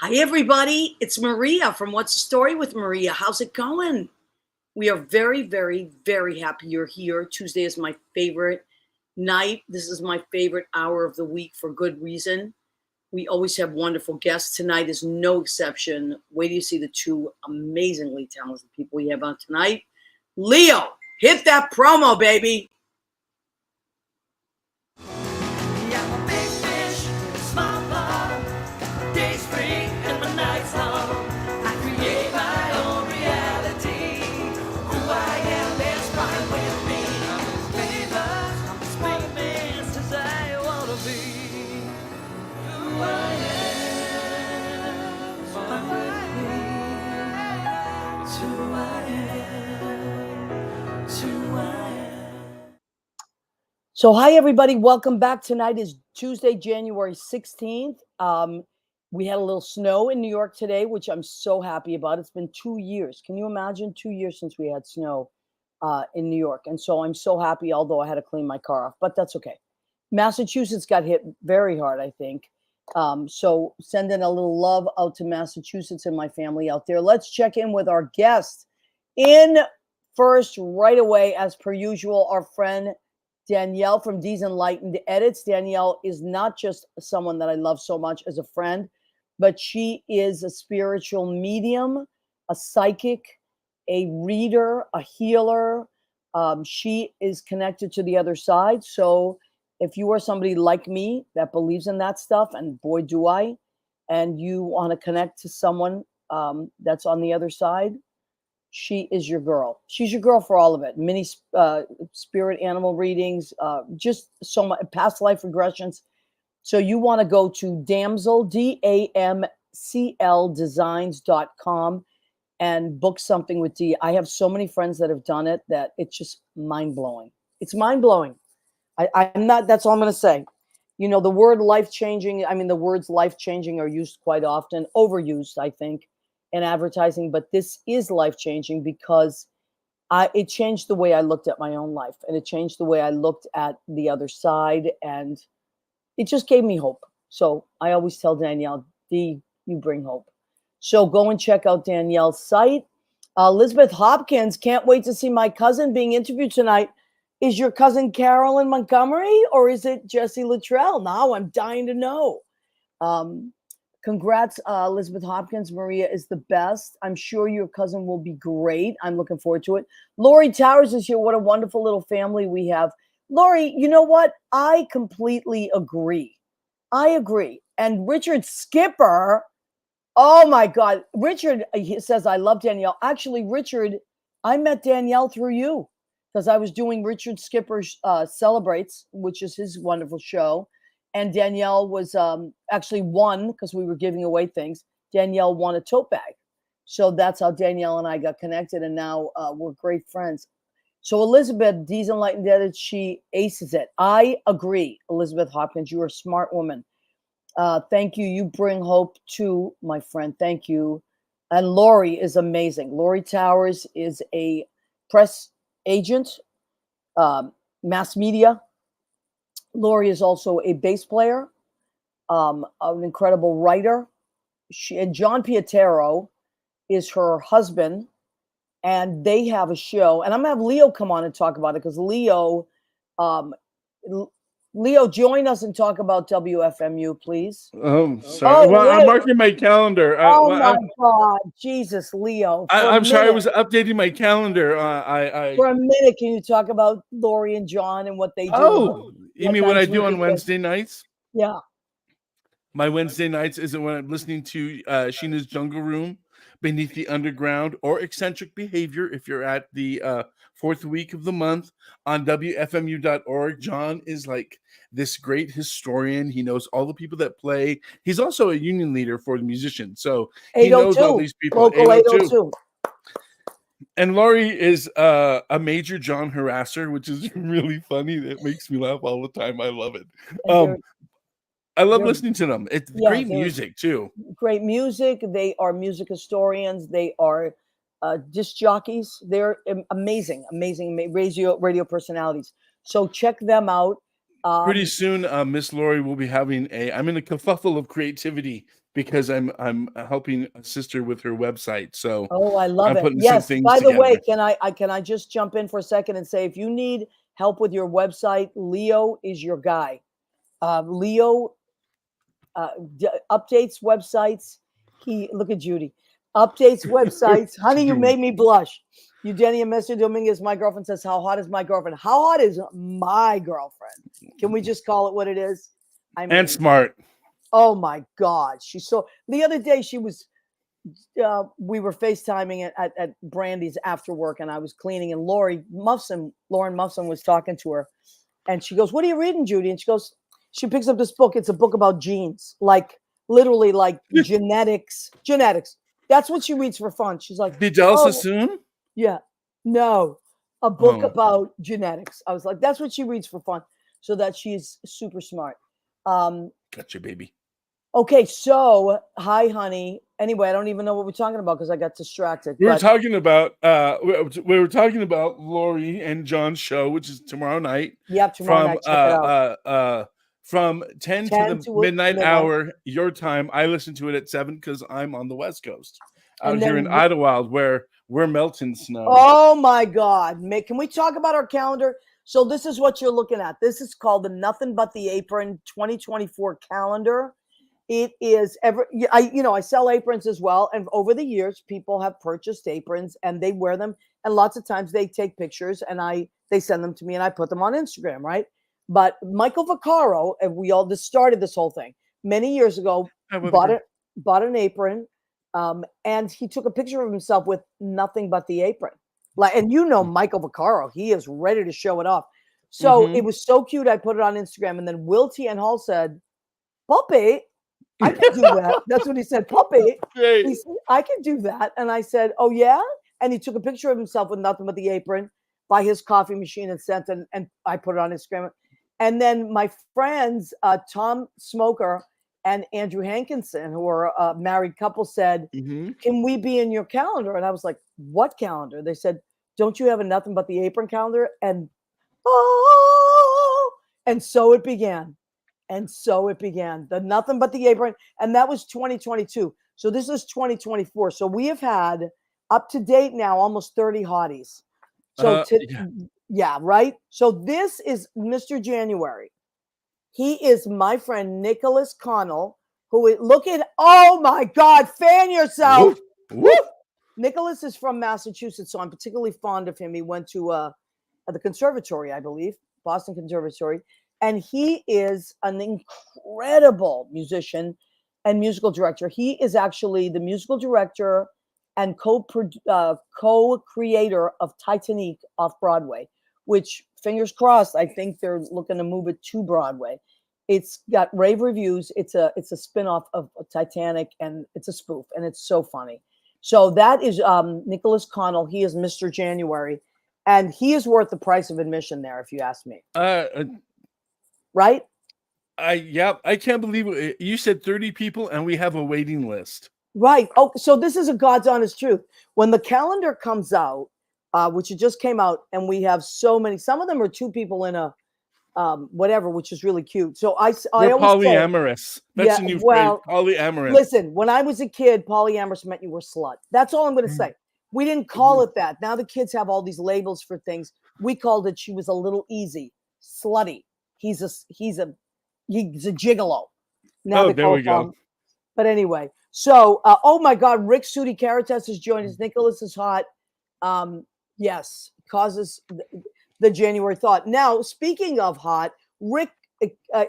Hi, everybody. It's Maria from What's the Story with Maria. How's it going? We are very, very, very happy you're here. Tuesday is my favorite night. This is my favorite hour of the week for good reason. We always have wonderful guests. Tonight is no exception. Wait till you see the two amazingly talented people we have on tonight. Leo, hit that promo, baby. So, hi, everybody. Welcome back. Tonight is Tuesday, January 16th. We had a little snow in New York today, which I'm so happy about. It's been 2 years. Can you imagine? 2 years since we had snow in New York. And so I'm so happy, although I had to clean my car off, but that's okay. Massachusetts got hit very hard, I think. So sending a little love out to Massachusetts and my family out there. Let's check in with our guest. In first, right away, as per usual, our friend Danielle from D's Enlightened Edits. Danielle is not just someone that I love so much as a friend, but she is a spiritual medium, a psychic, a reader, a healer. She is connected to the other side. So if you are somebody like me that believes in that stuff, and boy, do I, and you want to connect to someone that's on the other side, she is your girl. She's your girl for all of it. Mini spirit animal readings, just so much past life regressions. So you want to go to Damsel, DAMCL designs.com and book something with D. I have so many friends that have done it that it's just mind blowing. It's mind blowing. I'm not, that's all I'm going to say. You know, the word life changing, I mean, the words life changing are used quite often, overused, I think, in advertising, but this is life-changing because it changed the way I looked at my own life, and it changed the way I looked at the other side, and it just gave me hope. So I always tell Danielle, D, you bring hope. So go and check out Danielle's site. Elizabeth Hopkins, can't wait to see my cousin being interviewed tonight. Is your cousin Carolyn Montgomery, or is it Jesse Luttrell? Now I'm dying to know. Congrats, Elizabeth Hopkins. Maria is the best. I'm sure your cousin will be great. I'm looking forward to it. Lori Towers is here. What a wonderful little family we have. Lori, you know what? I completely agree. I agree. And Richard Skipper, oh my God. Richard, he says, I love Danielle. Actually, Richard, I met Danielle through you because I was doing Richard Skipper's Celebrates, which is his wonderful show. And Danielle was actually won because we were giving away things. Danielle won a tote bag. So that's how Danielle and I got connected. And now we're great friends. So Elizabeth, D's Enlightened Edit, she aces it. I agree, Elizabeth Hopkins. You're a smart woman. Thank you. You bring hope to my friend. Thank you. And Lori is amazing. Lori Towers is a press agent, mass media. Lori is also a bass player, an incredible writer. And John Pietero is her husband, and they have a show. And I'm gonna have Leo come on and talk about it because Leo, join us and talk about WFMU, please. Oh, sorry. Well, I'm marking my calendar. My God, Jesus, Leo. I'm sorry. I was updating my calendar. For a minute, can you talk about Lori and John and what they do? Oh, you mean what I do on Wednesday nights? Yeah. My Wednesday nights is when I'm listening to Sheena's Jungle Room, Beneath the Underground, or Eccentric Behavior if you're at the fourth week of the month on WFMU.org. John is like this great historian. He knows all the people that play. He's also a union leader for the musicians. So he knows all these people. Local 802. And Laurie is a major John harasser, which is really funny. That makes me laugh all the time. I love it. I love listening to them. It's great music too. Great music. They are music historians. They are disc jockeys. They're amazing radio personalities. So check them out. Pretty soon, Miss Lori will be having I'm in a kerfuffle of creativity because I'm helping a sister with her website. So Oh, I love I'm it. putting some Yes. things By the way, together. can I just jump in for a second and say, if you need help with your website, Leo is your guy. Leo updates websites. Look at Judy. Updates websites. Honey, you made me blush. Eugenia Mr. Dominguez, my girlfriend says, how hot is my girlfriend? How hot is my girlfriend? Can we just call it what it is? I mean, And smart. oh my God. The other day she was, we were FaceTiming at Brandy's after work, and I was cleaning, and Lauren Muffson was talking to her, and she goes, "What are you reading, Judy?" And she picks up this book. It's a book about genes, like literally like genetics. That's what she reads for fun. She's like, Fidel "Oh, Sassoon? yeah, no, a book Oh, about genetics." I was like, "That's what she reads for fun," so that she's super smart. gotcha, baby. Okay, so hi, honey. Anyway, I don't even know what we're talking about because I got distracted. We were But talking about Lori and John's show, which is tomorrow night. yeah, tomorrow night, check it out. From 10 to 10 the to midnight midnight, hour your time. I listen to it at 7 because I'm on the West Coast, out and here in then Idlewild, where we're melting snow. oh my God, can we talk about our calendar? So this is what you're looking at. This is called the Nothing But the Apron 2024 calendar. It is I sell aprons as well, and over the years, people have purchased aprons and they wear them, and lots of times they take pictures and they send them to me and I put them on Instagram, right? But Michael Vaccaro, and we all just started this whole thing many years ago, bought an apron, and he took a picture of himself with nothing but the apron. And Michael Vaccaro, he is ready to show it off. So it was so cute. I put it on Instagram, and then Will T. and Hall said, "Puppy, I can do that." That's what he said, "Puppy." He said, "I can do that." And I said, "Oh, yeah?" And he took a picture of himself with nothing but the apron by his coffee machine and sent it, and I put it on Instagram. And then my friends, Tom Smoker and Andrew Hankinson, who are a married couple, said, "Can we be in your calendar?" And I was like, "What calendar?" They said, "Don't you have a nothing but the apron calendar?" And and so it began. And so it began. The Nothing But the Apron. And that was 2022. So this is 2024. So we have had up to date now almost 30 hotties. So yeah, right? So this is Mr. January. He is my friend Nicholas Connell, look at, oh my God, fan yourself. Woo! Nicholas is from Massachusetts, so I'm particularly fond of him. He went to the conservatory, I believe, Boston Conservatory. And he is an incredible musician and musical director. He is actually the musical director and co-creator of Titanic off Broadway, which, fingers crossed, I think they're looking to move it to Broadway. It's got rave reviews. It's a spinoff of Titanic, and it's a spoof, and it's so funny. So that is Nicholas Connell. He is Mr. January, and he is worth the price of admission there, if you ask me. Right? I can't believe it. You said 30 people and we have a waiting list. Right. Oh, so this is a God's honest truth. When the calendar comes out, which it just came out, and we have so many, some of them are two people in a whatever, which is really cute. So I always polyamorous. Say, that's a new phrase. Polyamorous. Listen, when I was a kid, polyamorous meant you were slut. That's all I'm going to say. We didn't call it that. Now the kids have all these labels for things. We called it, she was a little easy, slutty. He's a gigolo. Now there we go. But anyway, so oh my God, Rick Sudi Caritas has joined us. Nicholas is hot. Yes, causes the January thought. Now, speaking of hot, Rick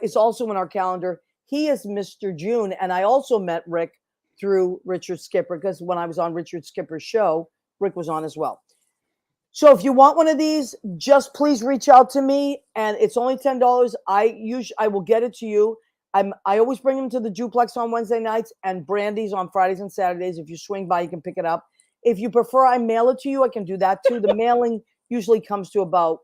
is also in our calendar. He is Mr. June, and I also met Rick through Richard Skipper, because when I was on Richard Skipper's show, Rick was on as well. So if you want one of these, just please reach out to me, and it's only $10. I will get it to you. I always bring them to the Duplex on Wednesday nights and Brandy's on Fridays and Saturdays. If you swing by, you can pick it up. If you prefer I mail it to you, I can do that too. The mailing usually comes to about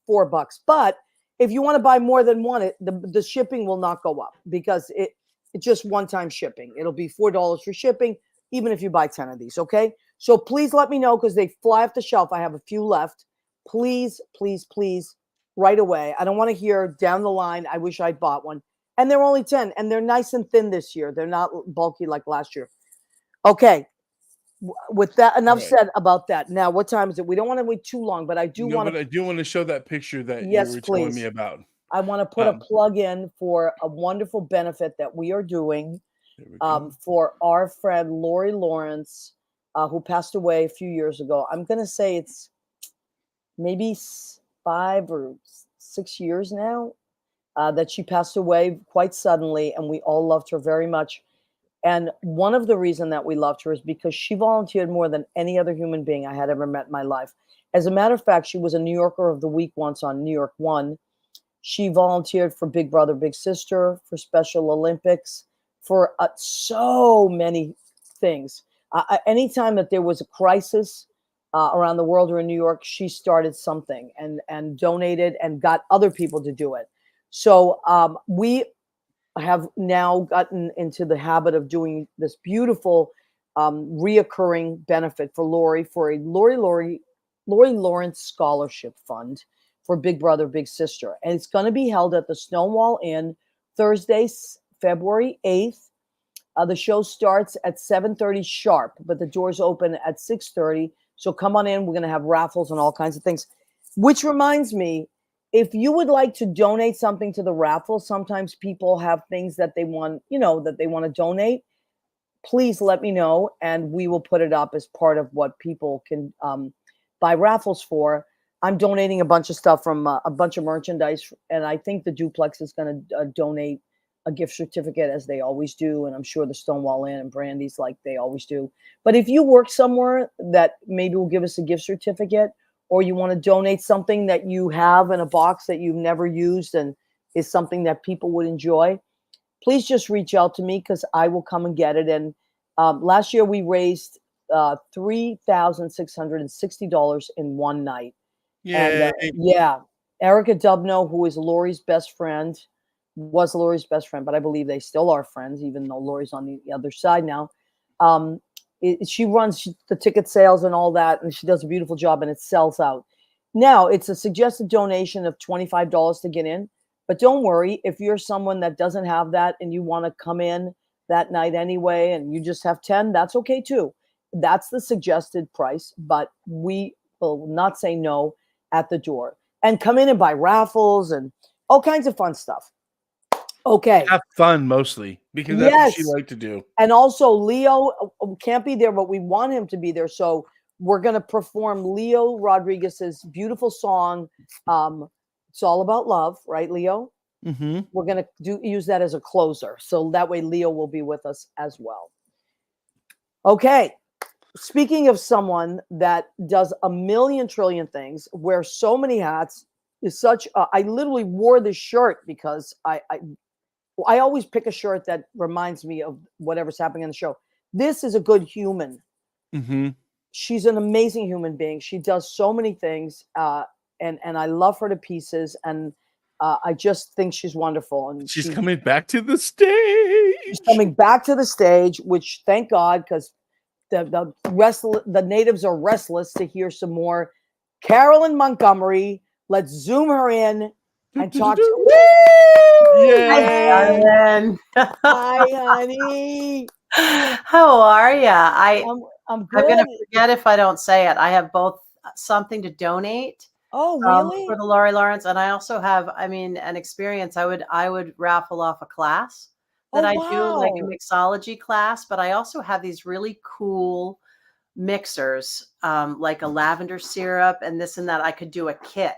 $4. But if you want to buy more than one, the shipping will not go up, because it's just one-time shipping. It'll be $4 for shipping, even if you buy 10 of these, okay? So please let me know, because they fly off the shelf. I have a few left. Please, please, please right away. I don't want to hear down the line, I wish I'd bought one. And they're only 10, and they're nice and thin this year. They're not bulky like last year. Okay. With that, enough Right. said about that. Now, what time is it? We don't want to wait too long, but I do No, want but to. I do want to show that picture that you Yes, were telling me please. about. I want to put a Um, plug in for a wonderful benefit that we are doing there we go. for our friend Lori Lawrence, who passed away a few years ago. I'm going to say it's maybe 5 or 6 years now that she passed away quite suddenly, and we all loved her very much. And one of the reasons that we loved her is because she volunteered more than any other human being I had ever met in my life. As a matter of fact, she was a New Yorker of the Week once on New York One. She volunteered for Big Brother, Big Sister, for Special Olympics, for so many things. Anytime that there was a crisis around the world or in New York, she started something and donated and got other people to do it. So we have now gotten into the habit of doing this beautiful reoccurring benefit for Lori, for a Lori Lawrence Scholarship Fund for Big Brother, Big Sister. And it's going to be held at the Stonewall Inn Thursday, February 8th. The show starts at 7:30 sharp, but the doors open at 6:30. So come on in. We're going to have raffles and all kinds of things. Which reminds me, if you would like to donate something to the raffle, sometimes people have things that they want, that they want to donate. Please let me know, and we will put it up as part of what people can buy raffles for. I'm donating a bunch of stuff from a bunch of merchandise, and I think the Duplex is going to donate a gift certificate as they always do, and I'm sure the Stonewall Inn and Brandy's like they always do. But if you work somewhere that maybe will give us a gift certificate, or you want to donate something that you have in a box that you've never used and is something that people would enjoy, please just reach out to me because I will come and get it. And last year we raised $3,660 in one night. And Yay. yeah, Erica Dubno, who is Lori's best friend, was Lori's best friend, but I believe they still are friends, even though Lori's on the other side now. She runs the ticket sales and all that, and she does a beautiful job, and it sells out. Now, it's a suggested donation of $25 to get in, but don't worry. If you're someone that doesn't have that and you want to come in that night anyway, and you just have 10, that's okay too. That's the suggested price, but we will not say no at the door. And come in and buy raffles and all kinds of fun stuff. Okay. Have fun mostly because that's what she Yes. liked to do. And also, Leo can't be there, but we want him to be there. So we're going to perform Leo Rodriguez's beautiful song. It's all about love, right, Leo? Mm-hmm. We're going to use that as a closer. So that way Leo will be with us as well. Okay. Speaking of someone that does a million trillion things, wears so many hats, is such I literally wore this shirt because I always pick a shirt that reminds me of whatever's happening on the show. This is a good human. Mm-hmm. She's an amazing human being. She does so many things, and I love her to pieces. And I just think she's wonderful. And She's coming back to the stage. She's coming back to the stage, which thank God, because the natives are restless to hear some more Carolyn Montgomery. Let's zoom her in and talk to. Hi, Carolyn. Hi, honey. How are you? I'm good. I'm going to forget if I don't say it. I have both something to donate. Oh, really? For the Lori Lawrence, and I also have, an experience. I would raffle off a class that I do, like a mixology class, but I also have these really cool mixers, like a lavender syrup and this and that. I could do a kit.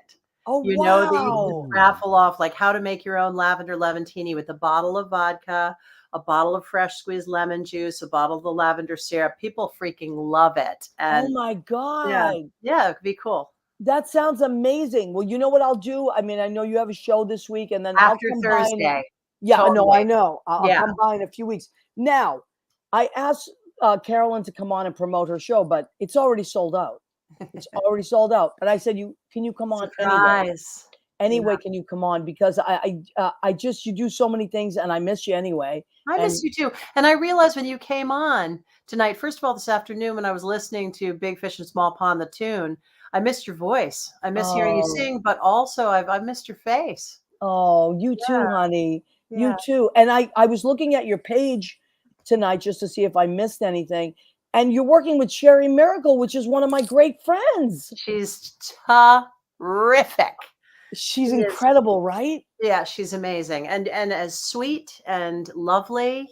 Oh, you know, that you can raffle off, like how to make your own lavender levantini with a bottle of vodka, a bottle of fresh squeezed lemon juice, a bottle of the lavender syrup. People freaking love it. And oh my God. Yeah, it could be cool. That sounds amazing. Well, you know what I'll do? I mean, I know you have a show this week, and then after I'll come Thursday. by. Yeah, totally. no, I know. I'll come by in a few weeks. Now, I asked Carolyn to come on and promote her show, but it's already sold out. It's already sold out. But I said, can you come on anyway? Anyway, can you come on? Because I just, you do so many things, and I miss you anyway. I miss you too. And I realized when you came on tonight, first of all, this afternoon when I was listening to Big Fish and Small Pond, the tune, I missed your voice. I miss hearing you Oh, sing, but also I've missed your face. oh, you too, Yeah, honey. You yeah. too. And I was looking at your page tonight just to see if I missed anything. And you're working with Sherry Miracle, which is one of my great friends. She's terrific. She She's is, incredible, right? yeah, she's amazing and as sweet and lovely.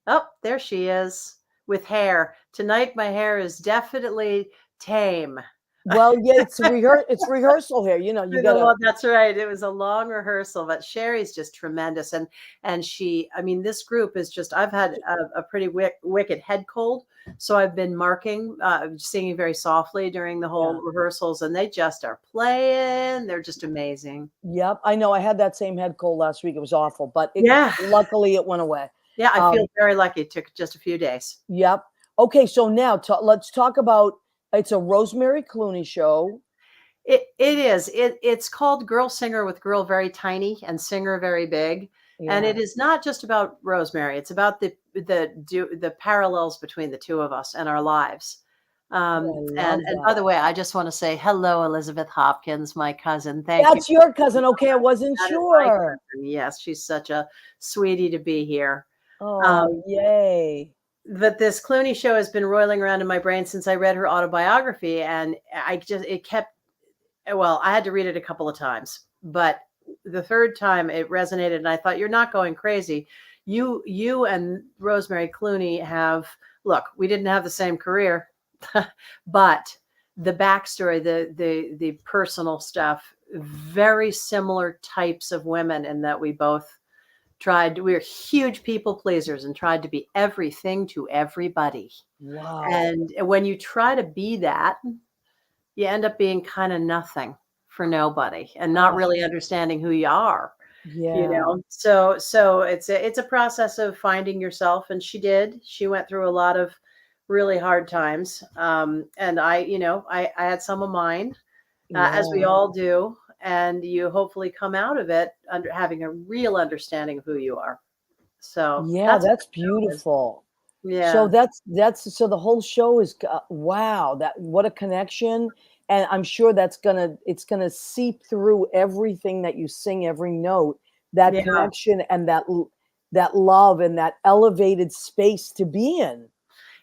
Oh, there she is with hair. Tonight my hair is definitely tame. Well, yeah, it's rehearsal here. You know, you gotta. That's right. It was a long rehearsal, but Sherry's just tremendous, and she. I mean, this group is just. I've had a pretty wicked head cold, so I've been marking, singing very softly during the Yeah. whole rehearsals, and they just are playing. They're just amazing. Yep. I know. I had that same head cold last week. It was awful, but Yeah, luckily it went away. yeah. I Um, feel very lucky. It took just a few days. yep. Okay, so now let's talk about it's a Rosemary Clooney show. It is. It's called Girl Singer with girl very tiny and singer very big. And Yeah. it is not just about Rosemary. It's about the parallels between the two of us and our lives. Oh, I And love by that. the way, I just want to say hello, Elizabeth Hopkins, my cousin. Thank you. That's your cousin. Okay, I wasn't That is my sure. cousin. Yes, she's such a sweetie to be here. Oh, Um, yay. but this Clooney show has been roiling around in my brain since I read her autobiography, and it kept. Well, I had to read it a couple of times, but the third time it resonated, and I thought, you're not going crazy. You and Rosemary Clooney have, look, we didn't have the same career, but the backstory, the personal stuff, very similar types of women in that we both we were huge people pleasers and tried to be everything to everybody. Wow. And when you try to be that, you end up being kind of nothing for nobody and not Oh, really understanding who you are, yeah. so it's a process of finding yourself, and she went through a lot of really hard times, and I had some of mine, as we Yeah. all do, and you hopefully come out of it under having a real understanding of who you are, so Yeah, that's what that's the show is. beautiful. So Yeah. that's so the whole show is wow, that what a connection. And I'm sure it's gonna seep through everything that you sing, every note, that Yeah. connection and that love and that elevated space to be in.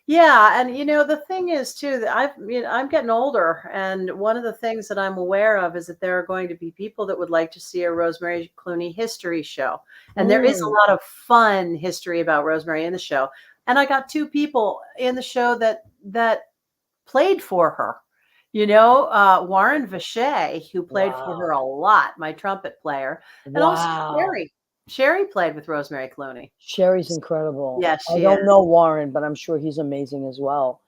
Yeah, and the thing is too that I'm getting older, and one of the things that I'm aware of is that there are going to be people that would like to see a Rosemary Clooney history show, and there is a Mm, lot of fun history about Rosemary in the show. And I got two people in the show that played for her. Warren Vache, who played for her wow. a lot, my trumpet player, and also Wow. Sherry. Sherry played with Rosemary Clooney. Sherry's incredible. Yes, I she don't is. know Warren, but I'm sure he's amazing as well.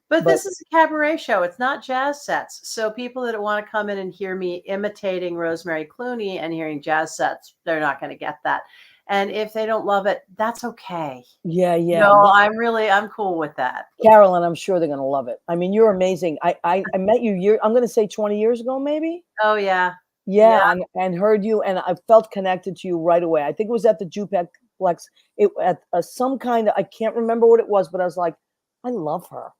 But But this is a cabaret show. It's not jazz sets. So people that want to come in and hear me imitating Rosemary Clooney and hearing jazz sets, they're not going to get that. And if they don't love it, that's okay. yeah, yeah. No, I'm cool with that. Carolyn, I'm sure they're gonna love it. I mean, you're amazing. I met you I'm gonna say 20 years ago, maybe. Oh yeah. Yeah. Yeah, and heard you, and I felt connected to you right away. I think it was at the Juplex. It at some kind of I can't remember what it was, but I was like, I love her,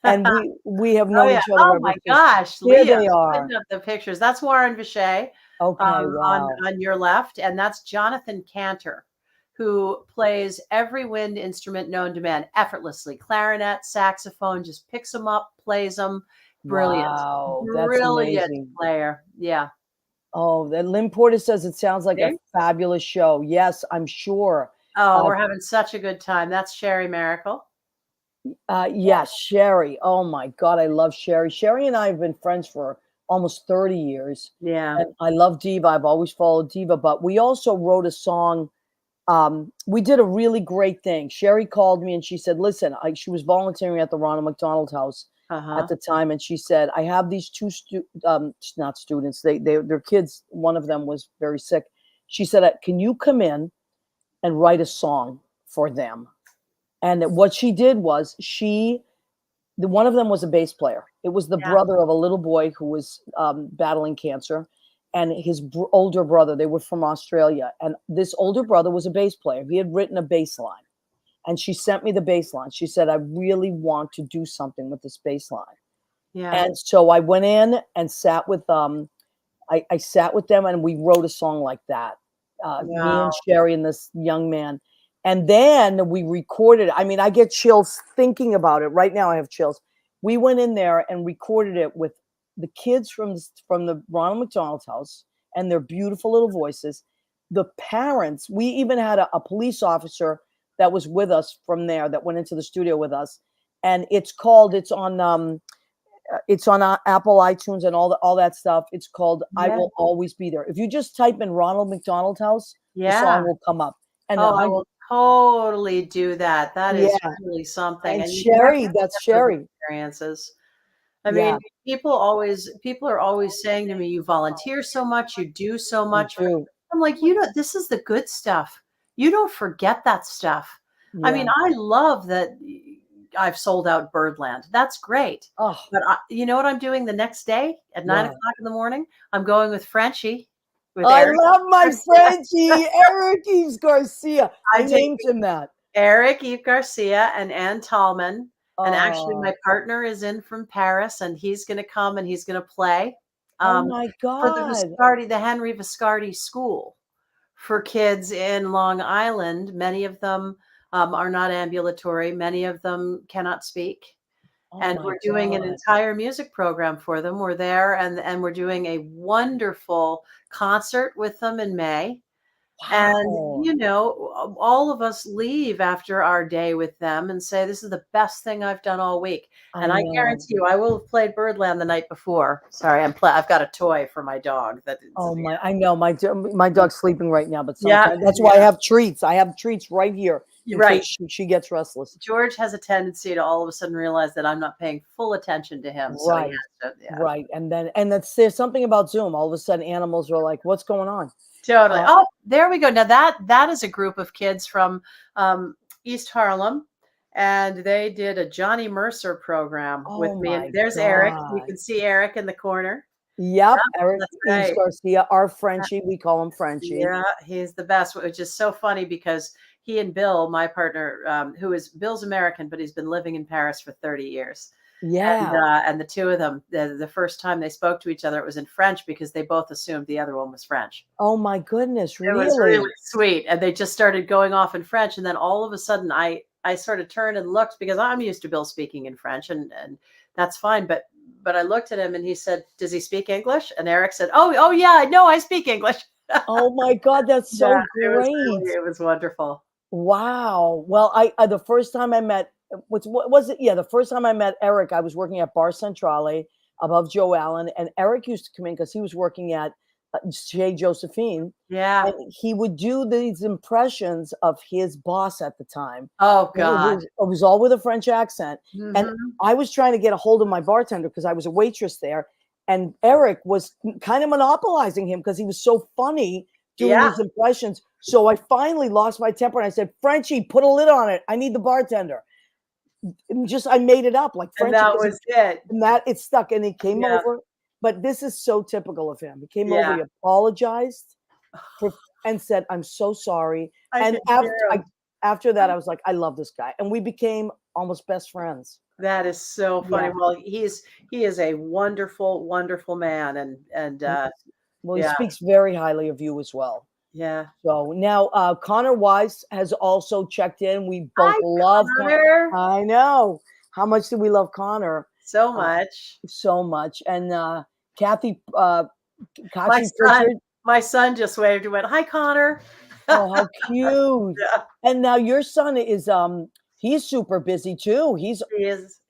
and we have Oh known yeah. each other Oh ever my since. gosh, Here Leah, they are. putting up the pictures. That's Warren Vache, Okay, on wow, your left, and that's Jonathan Cantor, who plays every wind instrument known to man effortlessly. Clarinet, saxophone, just picks them up, plays them. Brilliant, wow, that's brilliant amazing. player. Yeah. Oh, that Lynn Porter says it sounds like a See? fabulous show. Yes, I'm sure. Oh, Uh, we're having such a good time. That's Sherry Miracle. yes, Sherry. Oh my God, I love Sherry. Sherry and I have been friends for almost 30 years. Yeah. And I love Diva. I've always followed Diva, but we also wrote a song. We did a really great thing. Sherry called me and she said, listen, she was volunteering at the Ronald McDonald House at Uh-huh. the time. And she said, I have these two, not students, they're kids. One of them was very sick. She said, can you come in and write a song for them? And what she did was one of them was a bass player. It was the Yeah. brother of a little boy who was battling cancer, and his older brother. They were from Australia, and this older brother was a bass player. He had written a bass line, and she sent me the bass line. She said, "I really want to do something with this bass line." Yeah. And so I went in and sat with I sat with them and we wrote a song like that. Me Wow. and Sherry and this young man. And then we recorded. I mean, I get chills thinking about it. Right now I have chills. We went in there and recorded it with the kids from the Ronald McDonald House and their beautiful little voices. The parents, we even had a police officer that was with us from there that went into the studio with us. And it's on Apple iTunes and all that stuff. It's called "I Yeah. Will Always Be There." If you just type in Ronald McDonald House, the Yeah. song will come up. And Oh, I will totally do that. That is yeah, really something. and And you have to Sherry, that's have those Sherry. experiences. I Yeah, mean, people are always saying to me, "You volunteer so much, you do so you much." do. I'm like, "You know, this is the good stuff. You don't forget that stuff." I mean, Yeah. I love that I've sold out Birdland. That's great. Oh, But you know what I'm doing the next day at 9 what? o'clock in the morning? I'm going with Frenchie, with I Eric love my Garcia. Frenchie, Eric Eves Garcia. I I'm taking named him that. Eric, Eve Garcia, and Ann Tallman. And actually, my Oh, partner is in from Paris, and he's going to come and he's going to play oh um, my for the God. The Henry Viscardi School for kids in Long Island. Many of them are not ambulatory. Many of them cannot speak. Oh And my we're doing an God. entire music program for them. We're there, and we're doing a wonderful concert with them in May. And, Wow. you know, all of us leave after our day with them and say, "This is the best thing I've done all week." I And I know. guarantee you, I will have played Birdland the night before. Sorry, I've got a toy for my dog that is, Oh my, I know my dog's sleeping right now, but yeah, sometimes that's why I yeah, have treats. I have treats right here you're in right. case she gets restless. George has a tendency to all of a sudden realize that I'm not paying full attention to him, so he Right. has to, yeah. Right. And that's there's something about Zoom. All of a sudden animals are like, what's going on? Totally. Uh, Oh, there we go. Now that is a group of kids from East Harlem, and they did a Johnny Mercer program with oh me. And my there's Eric. You God. can see Eric in the corner. Yep. Yep, Eric that's Eves right. Garcia, our Frenchie. We call him Frenchie. Yeah, he's the best, which is so funny because he and Bill, my partner, who is Bill's American, but he's been living in Paris for 30 years. Yeah. And the two of them, the first time they spoke to each other, it was in French because they both assumed the other one was French. Oh my goodness, It was really really? sweet, and they just started going off in French, and then all of a sudden, I sort of turned and looked because I'm used to Bill speaking in French, and that's fine, but I looked at him and he said, "Does he speak English?" And Eric said, "Oh yeah, no, I speak English." Oh my God, that's Yeah, so great. it was wonderful. Wow. Well, I the first time I met what was it? Yeah, the first time I met Eric, I was working at Bar Centrale above Joe Allen, and Eric used to come in because he was working at Chez Josephine, Yeah. and he would do these impressions of his boss at the time. Oh And god. it was all with a French accent, and Mhm. I was trying to get a hold of my bartender because I was a waitress there, and Eric was kind of monopolizing him because he was so funny doing Yeah, these impressions. So I finally lost my temper and I said, Frenchie, put a lid on it. I need the bartender. And just I made it up like and Frenchie that because was it. it stuck. And he came Yeah, over, but this is so typical of him. He came over, yeah. he apologized for, and said, I'm so sorry. I And can hear him. after that, I was like, I love this guy. And we became almost best friends. That is so funny. Yeah. Well, he is a wonderful, wonderful man, and Well, he yeah, speaks very highly of you as well. yeah. So now Connor Weiss has also checked in. We both Hi, love Connor. I know. How much do we love Connor? So Uh, much. so much. And Kathy My Kachi son, Pritchard. my son just waved and went, "Hi, Connor." Oh, how cute. Yeah, And now your son is he's super busy too. He's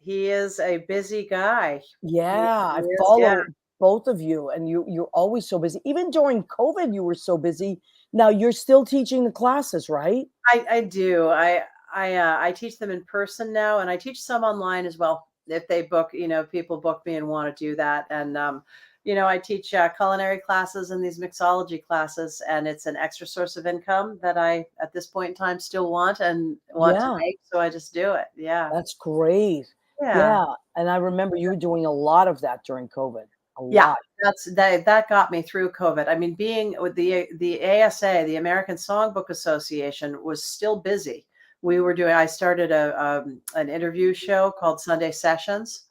he is a busy guy. yeah, He I is, yeah. follow both of you and you're always so busy. Even during COVID, you were so busy. Now you're still teaching the classes, right? I do. I teach them in person now, and I teach some online as well. If they book, people book me and want to do that, and I teach culinary classes and these mixology classes, and it's an extra source of income that I, at this point in time, still want to Yeah. make. So I just do it. Yeah, That's great. yeah. Yeah, and I remember you were doing a lot of that during COVID, a Yeah, lot. that got me through COVID. I mean, being with the ASA, the American Songbook Association, was still busy. I started an interview show called Sunday Sessions,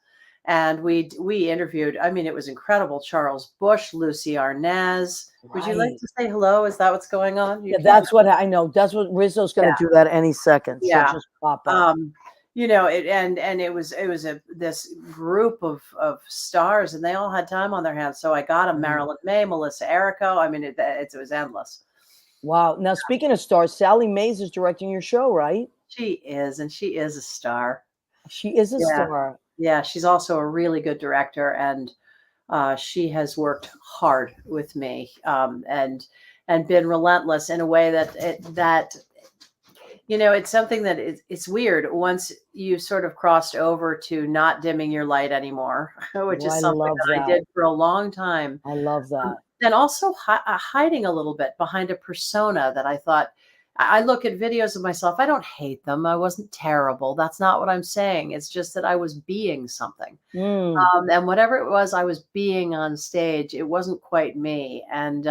and we interviewed. I mean, it was incredible. Charles Bush, Lucy Arnaz. Would you like Right. to say hello? Is that what's going on? Yeah, that's what I know. That's what Rizzo's going Yeah. to do that any second. She'll Yeah. just pop up. You know, and it was this group of stars, and they all had time on their hands. So I got them: Marilyn May, Melissa Errico. I mean, it was endless. Wow. Now, speaking of stars, Sally Mays is directing your show, right? She is, and she is a star. She is a star. Yeah, she's also a really good director, and she has worked hard with me, and been relentless in a way that you know, it's something that it's weird once you sort of crossed over to not dimming your light anymore, which is something that I did for a long time. I love that. And also hiding a little bit behind a persona that I thought. I look at videos of myself. I don't hate them. I wasn't terrible. That's not what I'm saying. It's just that I was being something. And whatever it was I was being on stage, it wasn't quite me. And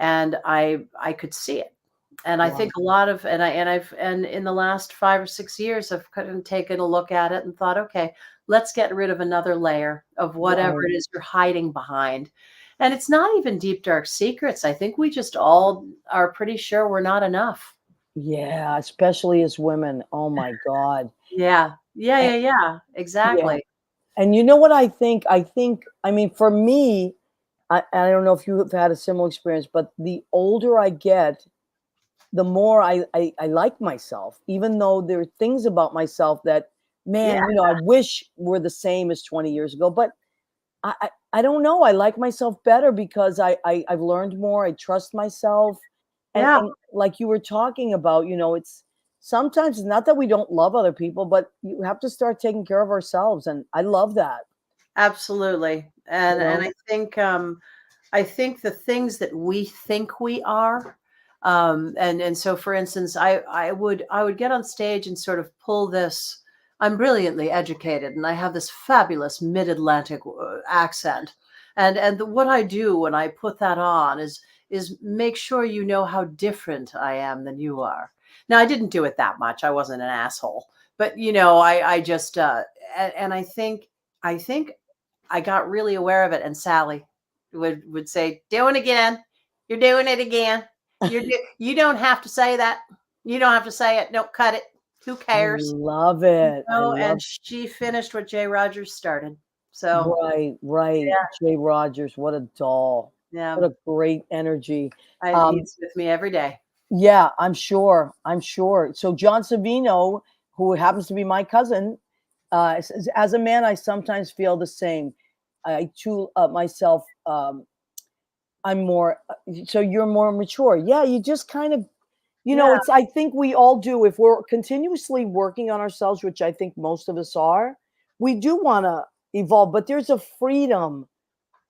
I could see it. And I think a lot of, and in the last 5 or 6 years, I've kind of taken a look at it and thought, okay, let's get rid of another layer of whatever it is you're hiding behind. And it's not even deep, dark secrets. I think we just all are pretty sure we're not enough. Yeah, especially as women. Oh my God. Yeah. Exactly. Yeah. And you know what I think? I mean, for me, I don't know if you have had a similar experience, but the older I get, the more I like myself, even though there are things about myself that, man, you know, I wish were the same as 20 years ago. But I don't know. I like myself better because I've learned more. I trust myself. And like you were talking about, you know, it's sometimes it's not that we don't love other people, but you have to start taking care of ourselves. And I love that. Absolutely. And You know? and I think the things that we think we are, and so for instance, I would get on stage and sort of pull this. I'm brilliantly educated, and I have this fabulous mid-Atlantic accent, and what I do when I put that on is make sure you know how different I am than you are. Now, I didn't do it that much. I wasn't an asshole, but you know, I just and I think I got really aware of it, and Sally would say, "Doing it again. You're doing it again. You don't have to say that. You don't have to say it. Don't cut it. Who cares?" I love it. And she finished what Jay Rogers started. So right. yeah. Jay Rogers, what a doll. Yeah, What a great energy. he's with me every day. Yeah, I'm sure. So John Savino, who happens to be my cousin, says, as a man, I sometimes feel the same. I too myself. I'm more. So you're more mature. Yeah, you just kind of, you know, it's. I think we all do. If we're continuously working on ourselves, which I think most of us are, we do want to evolve. But there's a freedom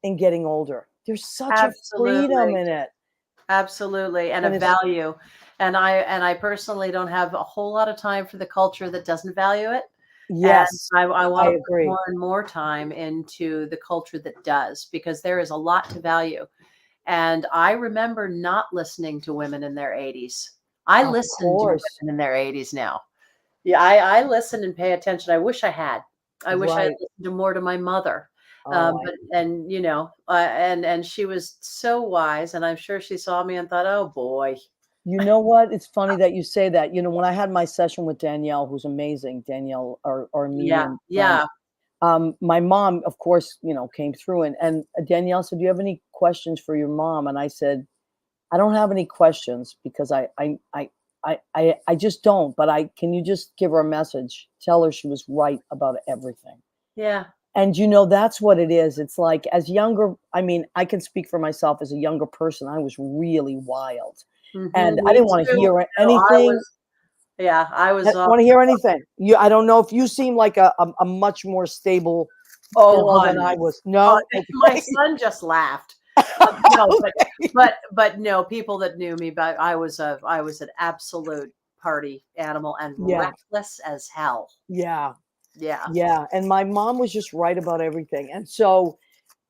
in getting older. There's such a freedom in it. Absolutely. And a value. And I personally don't have a whole lot of time for the culture that doesn't value it. Yes. And I want to agree. put more and more time into the culture that does, because there is a lot to value. And I remember not listening to women in their 80s. I listen to women in their 80s now. Yeah, I listen and pay attention. I wish I had. I wish I had listened more to my mother. But and you know, and she was so wise, and I'm sure she saw me and thought, "Oh boy." You know what? It's funny that you say that. You know, when I had my session with Danielle, who's amazing, Danielle, our medium. My mom, of course, you know, came through, and Danielle said, "Do you have any questions for your mom?" And I said, "I don't have any questions because I just don't. But can you just give her a message? Tell her she was right about everything." Yeah. And you know, that's what it is. It's like as younger, I mean, I can speak for myself as a younger person. I was really wild. And I didn't want to hear anything. I was. I don't want to hear anything. I don't know if you seem like a much more stable girl than I was. No, my son just laughed. No, but no, people that knew me, but I was an absolute party animal and reckless as hell. Yeah. Yeah. And my mom was just right about everything. And so,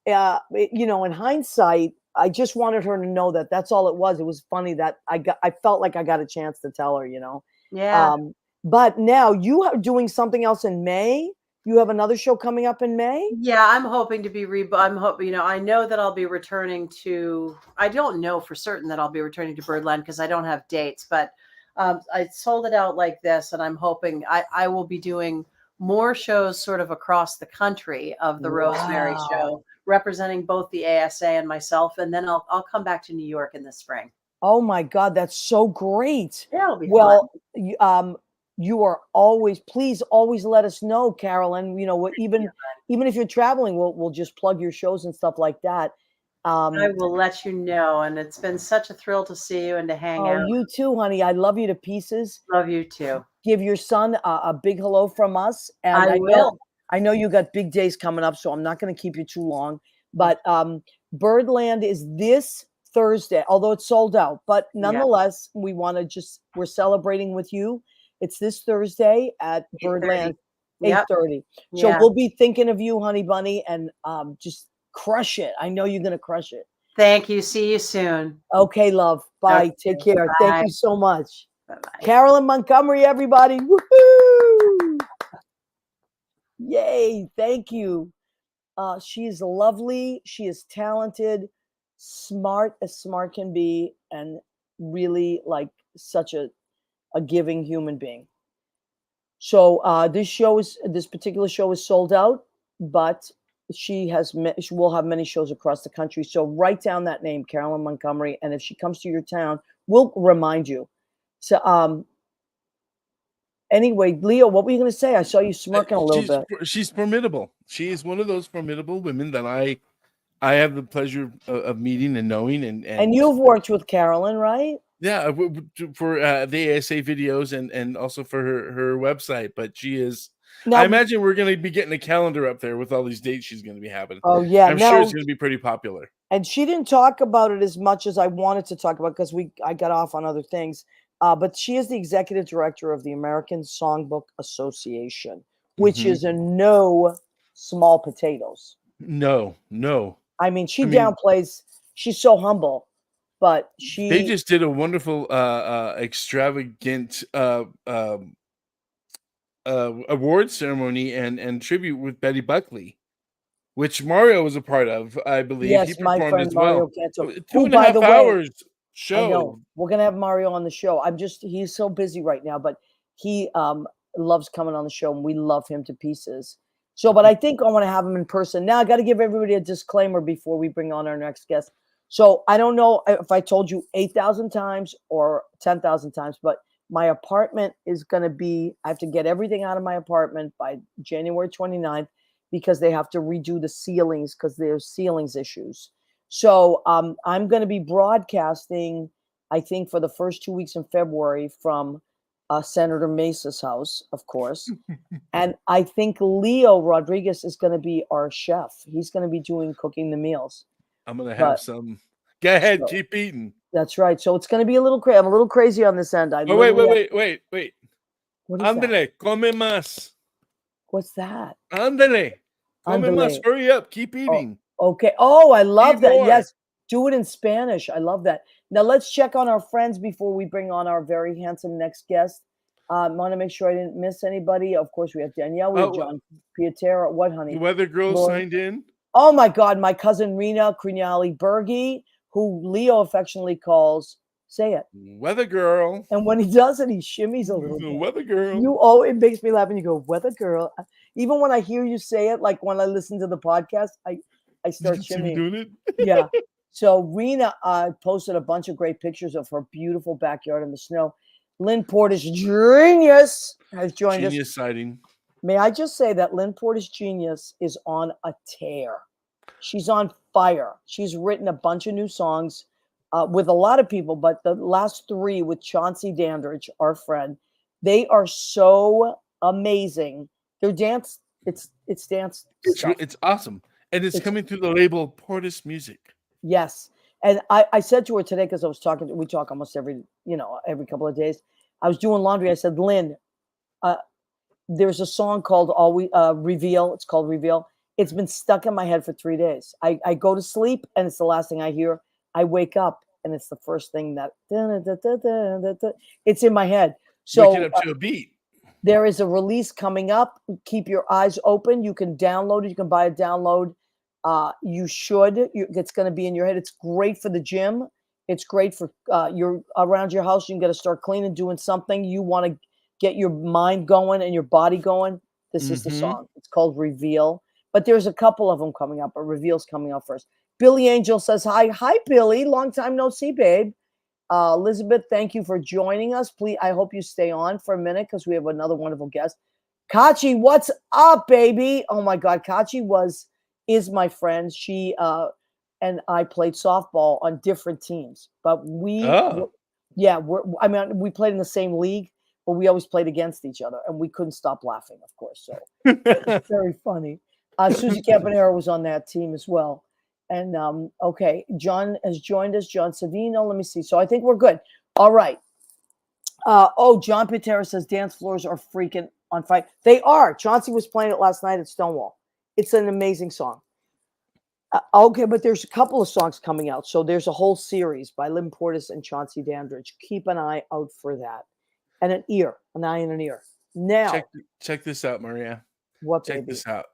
you know, in hindsight, I just wanted her to know that that's all it was. It was funny that I felt like I got a chance to tell her, you know. Yeah. But now you are doing something else in May. you have another show coming up in May? Yeah, I'm hoping to be I'm hoping, I know that I'll be returning to, I don't know for certain that I'll be returning to Birdland because I don't have dates, but I sold it out like this, and I'm hoping I will be doing more shows sort of across the country of the Rosemary Show, representing both the ASA and myself, and then I'll come back to New York in the spring. Oh my God, that's so great. Yeah, it'll be Well, fun. you are please always let us know, Carolyn. Even if you're traveling, we'll just plug your shows and stuff like that. I will let you know, and it's been such a thrill to see you and to hang out. You too, honey. I love you to pieces. Love you too. Give your son a big hello from us. And I will. I know you got big days coming up, so I'm not going to keep you too long. But Birdland is this Thursday, although it's sold out. But nonetheless, we're celebrating with you. It's this Thursday at Birdland, 8:30. So we'll be thinking of you, honey bunny, and just crush it. I know you're going to crush it. Thank you. See you soon. Okay, love. Bye. Okay. Take care. Bye. Thank you so much. Bye-bye. Carolyn Montgomery, everybody. Woohoo! Yay. Thank you. She is lovely. She is talented, smart as smart can be, and really like such a giving human being. So this particular show is sold out, but she will have many shows across the country. So write down that name, Carolyn Montgomery, and if she comes to your town, we'll remind you. So anyway, Leo, what were you going to say? I saw you smirking a little bit. She's formidable. She is one of those formidable women that I have the pleasure of meeting and knowing. And you've worked with Carolyn, right? Yeah, for the ASA videos and also for her website. But she is. Now, I imagine we're going to be getting a calendar up there with all these dates she's going to be having. Oh yeah, I'm sure it's going to be pretty popular. And she didn't talk about it as much as I wanted to talk about because I got off on other things. But she is the executive director of the American Songbook Association, which is no small potatoes. No. I mean, she downplays. She's so humble, but they just did a wonderful, extravagant award ceremony and tribute with Betty Buckley, which Mario was a part of, I believe. Yes, he performed my friend as well. Mario Canto. 2.5 hours show. I know. We're gonna have Mario on the show. He's so busy right now, but he loves coming on the show, and we love him to pieces. So, but I think I want to have him in person. Now I got to give everybody a disclaimer before we bring on our next guest. So I don't know if I told you 8,000 times or 10,000 times, but my apartment is going to be, I have to get everything out of my apartment by January 29th because they have to redo the ceilings because there's ceilings issues. So I'm going to be broadcasting, I think, for the first 2 weeks in February from Senator Mesa's house, of course. And I think Leo Rodriguez is going to be our chef. He's going to be cooking the meals. I'm going to have some. Go ahead, keep eating. That's right. So it's going to be a little crazy. I'm a little crazy on this end. Wait. What is Ándale, that? come más. What's that? Ándale, come más. Hurry up, keep eating. Oh, okay. Oh, I love that. Yes, do it in Spanish. I love that. Now let's check on our friends before we bring on our very handsome next guest. I want to make sure I didn't miss anybody. Of course, we have Danielle. We have John Pietera. What, honey? The weather girl signed in. Oh my God, my cousin Rena Crinali Bergie, who Leo affectionately calls, say it, weather girl. And when he does it, he shimmies a little bit. Weather girl. It makes me laugh when you go, weather girl. Even when I hear you say it, like when I listen to the podcast, I start shimmying. Doing it? Yeah. So Rena posted a bunch of great pictures of her beautiful backyard in the snow. Lynn Porter's genius has joined us. Genius sighting. May I just say that Lynn Porter's genius is on a tear. She's on fire. She's written a bunch of new songs with a lot of people, but the last 3 with Chauncey Dandridge, our friend, they are so amazing. Their dance, it's dance. It's awesome. And it's coming through the label Portis Music. Yes. And I said to her today, because we talk almost every couple of days. I was doing laundry. I said, Lynn, there's a song called Reveal. It's called Reveal. It's been stuck in my head for 3 days. I go to sleep and it's the last thing I hear. I wake up and it's the first thing that it's in my head. So waking up to a beat. There is a release coming up. Keep your eyes open. You can download it. You can buy a download. You should. It's going to be in your head. It's great for the gym. It's great for you're around your house. You can get to start cleaning, doing something. You want to get your mind going and your body going. This is the song. It's called Reveal. But there's a couple of them coming up. But Reveal's coming up first. Billy Angel says hi. Hi, Billy. Long time no see, babe. Elizabeth, thank you for joining us. Please, I hope you stay on for a minute because we have another wonderful guest. Kachi, what's up, baby? Oh my God, Kachi is my friend. She and I played softball on different teams, but we played in the same league, but we always played against each other, and we couldn't stop laughing, of course. So it's very funny. Susie Campanera was on that team as well. And okay, John has joined us. John Savino. Let me see. So I think we're good. All right. John Patera says dance floors are freaking on fire. They are. Chauncey was playing it last night at Stonewall. It's an amazing song. Okay, but there's a couple of songs coming out. So there's a whole series by Lynn Portis and Chauncey Dandridge. Keep an eye out for that. And an eye and an ear. Now, check this out, Maria. What, check baby? this out.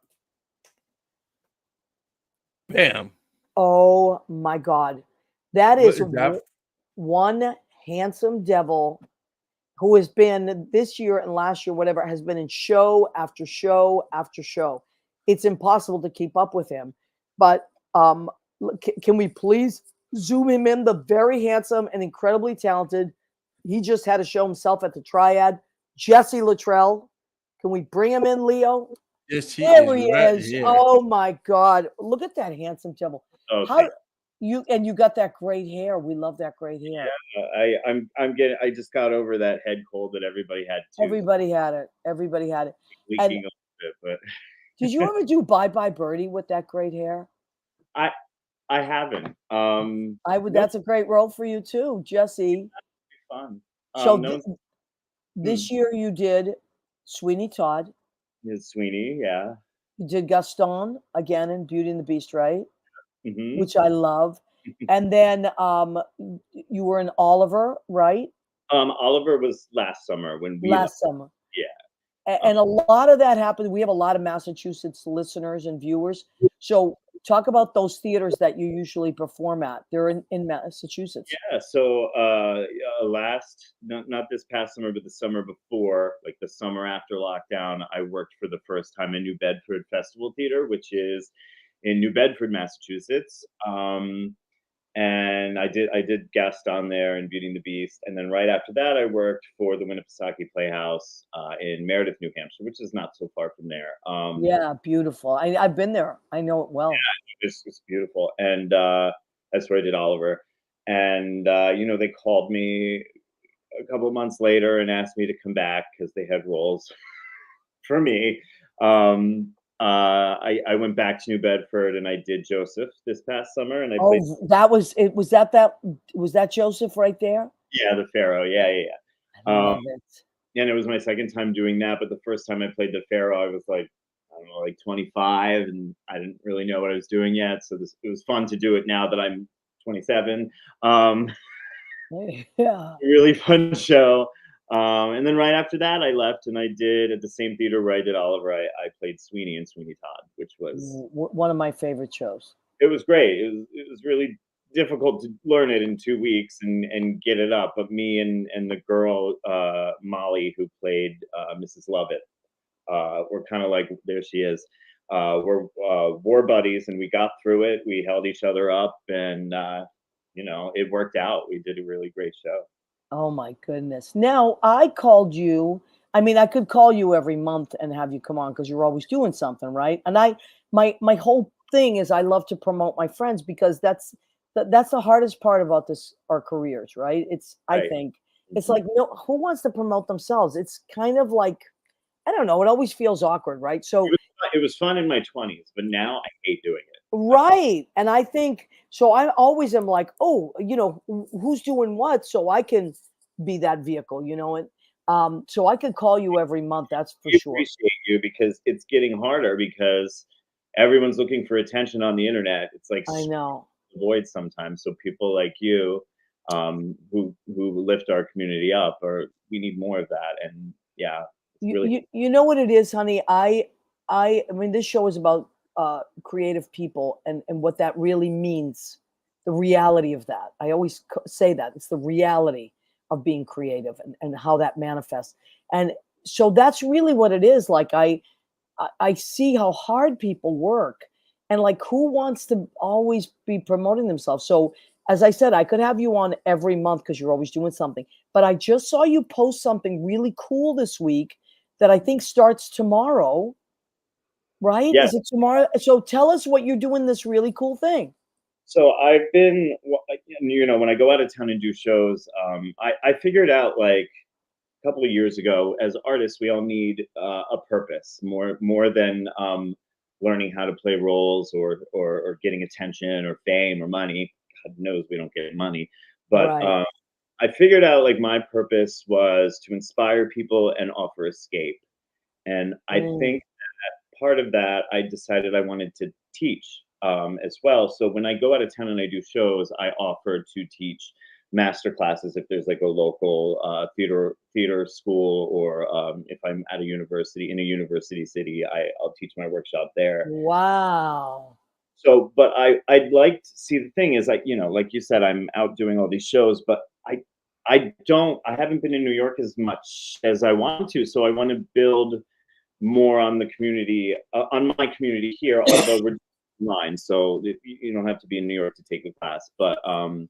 Bam. Oh my God. That is one handsome devil who has been this year and last year, whatever, has been in show after show after show. It's impossible to keep up with him. But can we please zoom him in? The very handsome and incredibly talented. He just had a show himself at the Triad. Jesse Luttrell. Can we bring him in, Leo? Yes, there he is. Here. Oh my God. Look at that handsome devil. Okay. You got that great hair. We love that great hair. Yeah, I just got over that head cold that everybody had too. Everybody had it. Leaking a bit, but did you ever do Bye Bye Birdie with that great hair? I haven't. I would. That's a great role for you too, Jesse. Fun. So this year you did Sweeney Todd. Sweeney, yeah. You did Gaston again in Beauty and the Beast, right? Mm-hmm. Which I love. And then you were in Oliver, right? Oliver was last summer last summer. Yeah. And a lot of that happened. We have a lot of Massachusetts listeners and viewers. So talk about those theaters that you usually perform at. They're in Massachusetts. Yeah. So not this past summer, but the summer before, like the summer after lockdown, I worked for the first time in New Bedford Festival Theater, which is in New Bedford, Massachusetts. And I did guest on there in Beauty and the Beast. And then right after that, I worked for the Winnipesaukee Playhouse in Meredith, New Hampshire, which is not so far from there. Yeah, beautiful. I've been there. I know it well. Yeah, it's beautiful. And that's where I did Oliver. And, they called me a couple of months later and asked me to come back because they had roles for me. I went back to New Bedford and I did Joseph this past summer, and I played. That was it. Was that Joseph right there? Yeah, the Pharaoh. Yeah. I love it. And it was my second time doing that, but the first time I played the Pharaoh, I was like, I don't know, like 25, and I didn't really know what I was doing yet. So it was fun to do it now that I'm 27. Yeah, really fun show. And then right after that, I left and I did at the same theater where I did Oliver. I played Sweeney and Sweeney Todd, which was one of my favorite shows. It was great. It was really difficult to learn it in 2 weeks and get it up. But me and the girl Molly, who played Mrs. Lovett, were kind of like, there she is. We're war buddies, and we got through it. We held each other up, and it worked out. We did a really great show. Oh my goodness. Now I called you. I mean, I could call you every month and have you come on because you're always doing something, right? And my whole thing is I love to promote my friends because that's the hardest part about our careers, right? I think it's like, who wants to promote themselves? It's kind of like, I don't know. It always feels awkward, right? So it was fun in my 20s, but now I hate doing it. Right. And I think, so I always am like, who's doing what? So I can be that vehicle, and so I could call you every month. That's for sure. I appreciate you because it's getting harder because everyone's looking for attention on the internet. It's like, I know, avoid sometimes. So people like you, who lift our community up, or we need more of that. And yeah, You know what it is, honey? I mean, this show is about creative people and what that really means, the reality of that. I always say that it's the reality of being creative and how that manifests. And so that's really what it is. Like I see how hard people work, and like who wants to always be promoting themselves. So as I said, I could have you on every month because you're always doing something. But I just saw you post something really cool this week that I think starts tomorrow, right? Yeah. Is it tomorrow? So tell us what you're doing, this really cool thing. So I've been, when I go out of town and do shows, I figured out like a couple of years ago, as artists, we all need a purpose more than learning how to play roles or getting attention or fame or money. God knows we don't get money, but Right. I figured out like my purpose was to inspire people and offer escape. And I think part of that, I decided I wanted to teach as well. So when I go out of town and I do shows, I offer to teach master classes if there's like a local theater school, or if I'm at a university in a university city, I'll teach my workshop there. Wow. So, but I'd like to see, the thing is, like, like you said, I'm out doing all these shows, but I haven't been in New York as much as I want to. So I want to build more on the community, on my community here, although we're online, so you don't have to be in New York to take the class. But I'm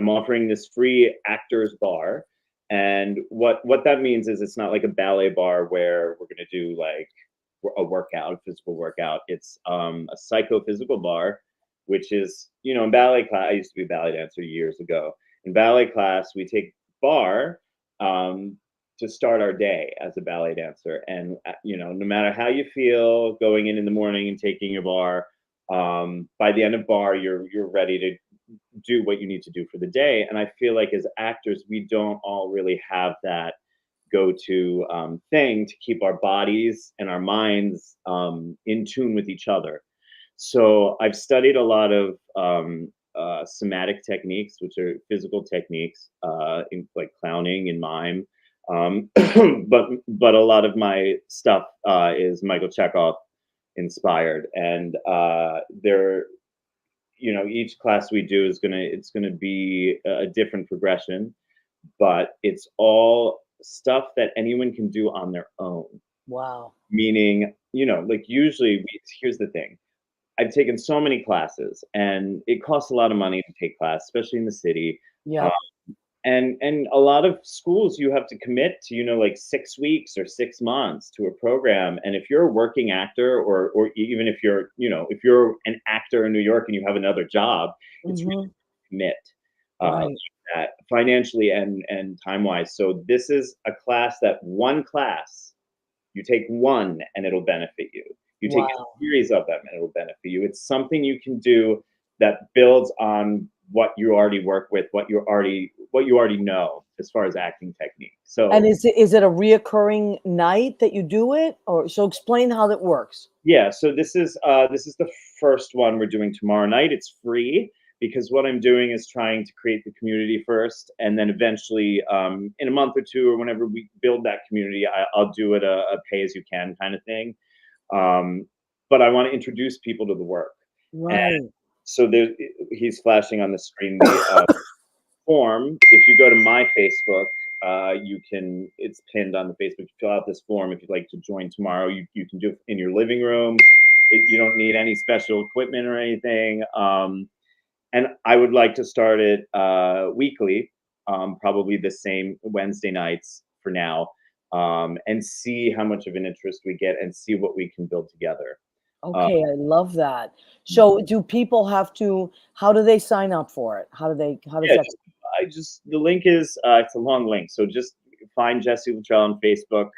offering this free actors bar, and what that means is it's not like a ballet bar where we're going to do like a physical workout. It's a psychophysical bar, which is, in ballet class, I used to be a ballet dancer years ago. In ballet class, we take bar to start our day as a ballet dancer. And, no matter how you feel going in the morning and taking your bar, by the end of bar, you're ready to do what you need to do for the day. And I feel like as actors, we don't all really have that go-to thing to keep our bodies and our minds in tune with each other. So I've studied a lot of somatic techniques, which are physical techniques, in like clowning and mime. But a lot of my stuff is Michael Chekhov inspired, and each class we do is gonna be a different progression, but it's all stuff that anyone can do on their own. Wow. Meaning, like usually, here's the thing. I've taken so many classes, and it costs a lot of money to take class, especially in the city. Yeah. And a lot of schools, you have to commit to, like 6 weeks or 6 months to a program. And if you're a working actor, or even if you're an actor in New York and you have another job, it's really commit Right. that financially and time wise. So this is a class, one class, you take one and it'll benefit you. You take a series of them and it'll benefit you. It's something you can do that builds on what you already work with, what you already know as far as acting technique. So, and is it a reoccurring night that you do it, or so explain how that works? Yeah, so this is the first one we're doing tomorrow night. It's free because what I'm doing is trying to create the community first, and then eventually, in a month or two, or whenever we build that community, I'll do it a pay as you can kind of thing. But I want to introduce people to the work. Right. And so he's flashing on the screen the form. If you go to my Facebook, it's pinned on the Facebook. Fill out this form if you'd like to join tomorrow. You can do it in your living room. You don't need any special equipment or anything. And I would like to start it weekly, probably the same Wednesday nights for now, and see how much of an interest we get and see what we can build together. Okay, I love that. So do people have to, how do they sign up for it? How does Yeah, that? the link is, it's a long link. So just find Jesse Kuttrell on Facebook.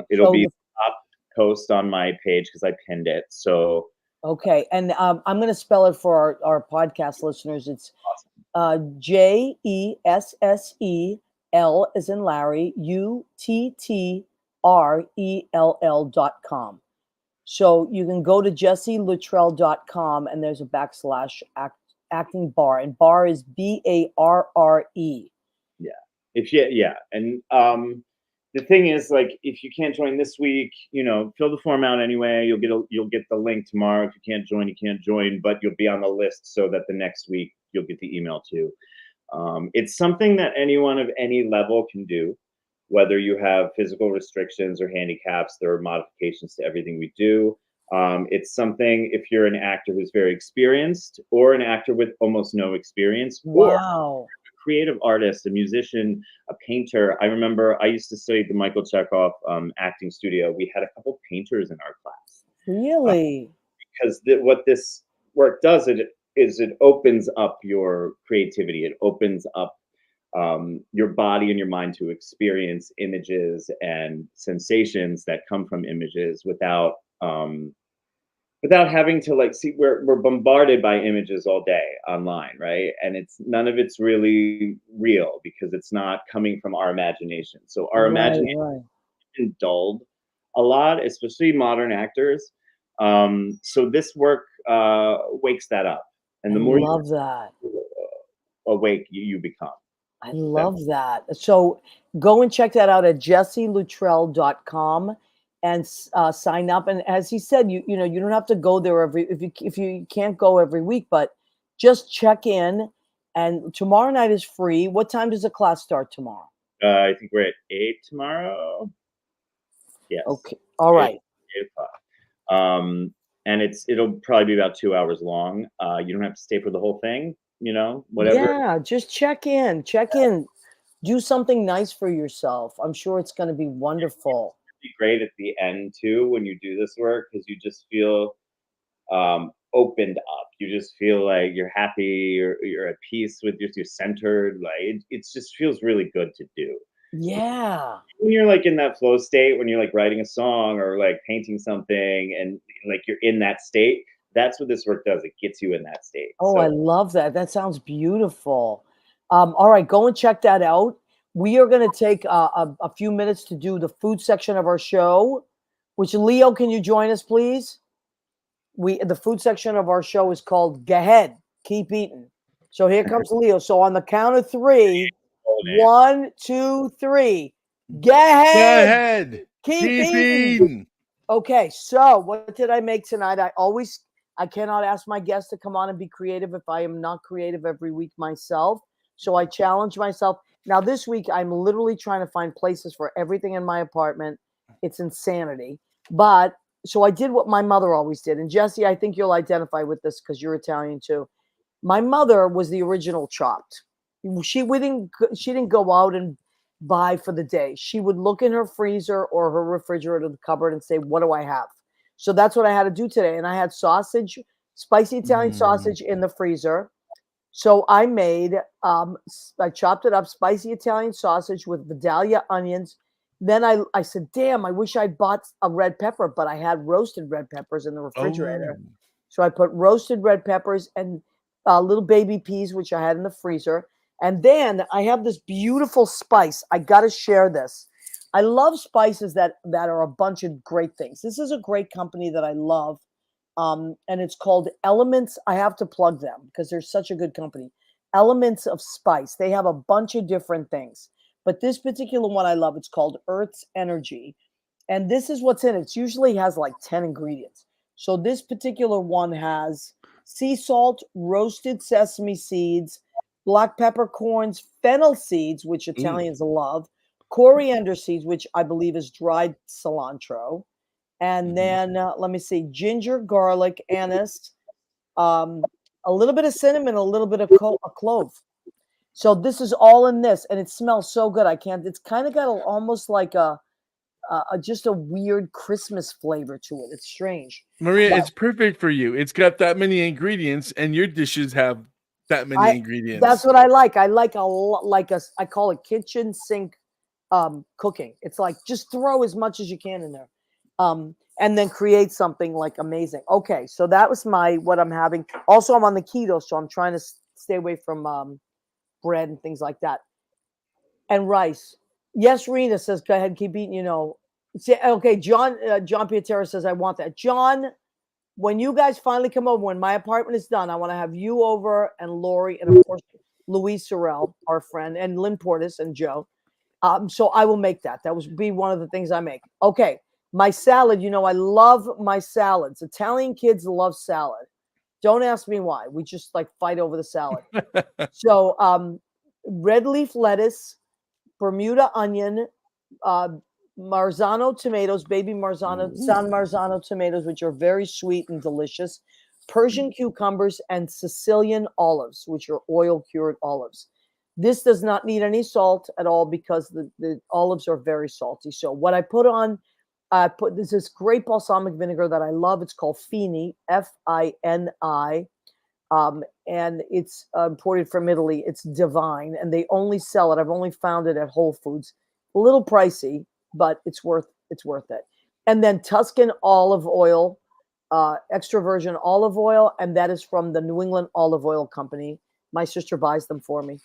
It'll be top post on my page because I pinned it. So okay, and I'm going to spell it for our podcast listeners. It's JESSEL as in Larry, UTTRELL.com. So you can go to jessieLuttrell.com, and there's a / acting bar, and bar is BARRE. Yeah. And the thing is, like, if you can't join this week, fill the form out anyway. You'll get the link tomorrow. If you can't join, you can't join, but you'll be on the list so that the next week you'll get the email too. It's something that anyone of any level can do, whether you have physical restrictions or handicaps. There are modifications to everything we do. It's something, if you're an actor who's very experienced, or an actor with almost no experience, or Wow. a creative artist, a musician, a painter. I remember I used to study at the Michael Chekhov acting studio. We had a couple painters in our class. Really? Because what this work does is it opens up your creativity. It opens up your body and your mind to experience images and sensations that come from images without having to, like, see. We're bombarded by images all day online, right? And none of it's really real because it's not coming from our imagination. So our imagination Right. is dulled a lot, especially modern actors. So this work wakes that up, and I the more love that. you awake you become. I love that. So go and check that out at jesseluttrell.com and sign up. And as he said, you don't have to go there if you can't go every week, but just check in. And tomorrow night is free. What time does the class start tomorrow? I think we're at 8 tomorrow. Yes. Okay. All right. 8 o'clock. And it'll probably be about 2 hours long. You don't have to stay for the whole thing, whatever. Yeah, just check in. Do something nice for yourself. I'm sure it's going to be wonderful. Be great at the end too when you do this work, because you just feel opened up. You just feel like you're happy, you're at peace with you're centered. Like it just feels really good to do. Yeah. When you're like in that flow state, when you're like writing a song or like painting something, and like you're in that state, that's what this work does. It gets you in that state. Oh, I love that. That sounds beautiful. All right, go and check that out. We are going to take a few minutes to do the food section of our show, which Leo, can you join us, please? The food section of our show is called Go Ahead, Keep Eating. So here comes Leo. So on the count of 3, 1, 2, 3. Go ahead. Keep eating. Okay, so what did I make tonight? I cannot ask my guests to come on and be creative if I am not creative every week myself. So I challenge myself. Now this week, I'm literally trying to find places for everything in my apartment. It's insanity. But so I did what my mother always did. And Jesse, I think you'll identify with this because you're Italian too. My mother was the original Chopped. She didn't go out and buy for the day. She would look in her freezer or her refrigerator, the cupboard, and say, "What do I have?" So that's what I had to do today. And I had sausage, spicy Italian sausage in the freezer. So I made, I chopped it up, spicy Italian sausage with Vidalia onions. Then I said, damn, I wish I'd bought a red pepper, but I had roasted red peppers in the refrigerator. Oh. So I put roasted red peppers and little baby peas, which I had in the freezer. And then I have this beautiful spice. I got to share this. I love spices that are a bunch of great things. This is a great company that I love. And it's called Elements. I have to plug them because they're such a good company. Elements of Spice. They have a bunch of different things. But this particular one I love, it's called Earth's Energy. And this is what's in it. It usually has like 10 ingredients. So this particular one has sea salt, roasted sesame seeds, black peppercorns, fennel seeds, which Italians love, coriander seeds, which I believe is dried cilantro, and then let me see, ginger, garlic, anise, a little bit of cinnamon, a little bit of a clove. So this is all in this, and it smells so good. I can't. It's kind of got almost like just a weird Christmas flavor to it. It's strange. Maria, it's perfect for you. It's got that many ingredients, and your dishes have that many ingredients. That's what I like. I like I call it kitchen sink cooking. It's like just throw as much as you can in there. And then create something like amazing. Okay, so that was what I'm having. Also, I'm on the keto, so I'm trying to stay away from bread and things like that. And rice. Yes, Rena says, go ahead, keep eating, Okay, John Pietera says, I want that. John, when you guys finally come over, when my apartment is done, I want to have you over and Lori and, of course, Louise Sorrell, our friend, and Lynn Portis and Joe. So I will make that. That would be one of the things I make. Okay. My salad, I love my salads. Italian kids love salad. Don't ask me why. We just like fight over the salad. So red leaf lettuce, Bermuda onion, uh, Marzano tomatoes, baby Marzano, San Marzano tomatoes, which are very sweet and delicious, Persian cucumbers, and Sicilian olives, which are oil cured olives. This does not need any salt at all because the olives are very salty. So what I put on, there's this great balsamic vinegar that I love. It's called Fini, Fini. And it's imported from Italy. It's divine, and they only sell it. I've only found it at Whole Foods. A little pricey, but it's worth it. And then Tuscan olive oil, extra virgin olive oil, and that is from the New England Olive Oil Company. My sister buys them for me.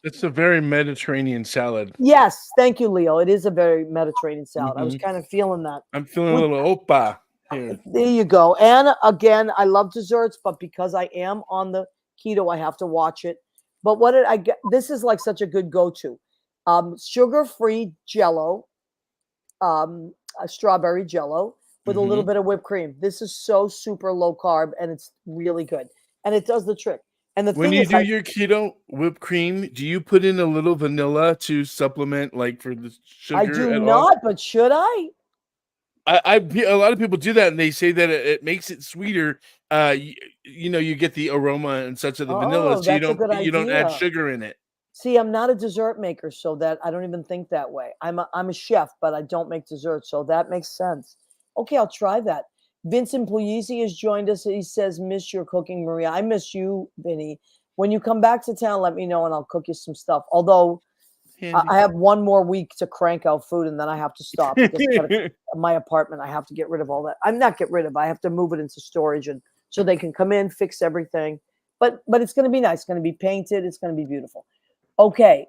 It's a very Mediterranean salad. Yes, thank you, Leo. It is a very Mediterranean salad. I was kind of feeling that. I'm feeling a little oppa here. There you go. And again, I love desserts, but because I am on the keto, I have to watch it. But what did I get? This is like such a good go-to. Sugar-free Jello, a strawberry Jello with a little bit of whipped cream. This is so super low carb, and it's really good. And it does the trick. And the When thing you is, do your keto whipped cream, do you put in a little vanilla to supplement, like for the sugar? I do at not, all? but should I? A lot of people do that, and they say that it makes it sweeter. You get the aroma and such of the vanilla, Oh, so that's a good you don't add idea. sugar in it. See, I'm not a dessert maker, so that I don't even think that way. I'm a chef, but I don't make desserts, so that makes sense. Okay, I'll try that. Vincent Puglisi has joined us. He says, "Miss your cooking, Maria." I miss you, Vinny. When you come back to town, let me know, and I'll cook you some stuff. Although I have one more week to crank out food, and then I have to stop because my apartment. I have to get rid of all that. I'm not get rid of. I have to move it into storage, and so they can come in, fix everything. But it's going to be nice. It's going to be painted. It's going to be beautiful. Okay,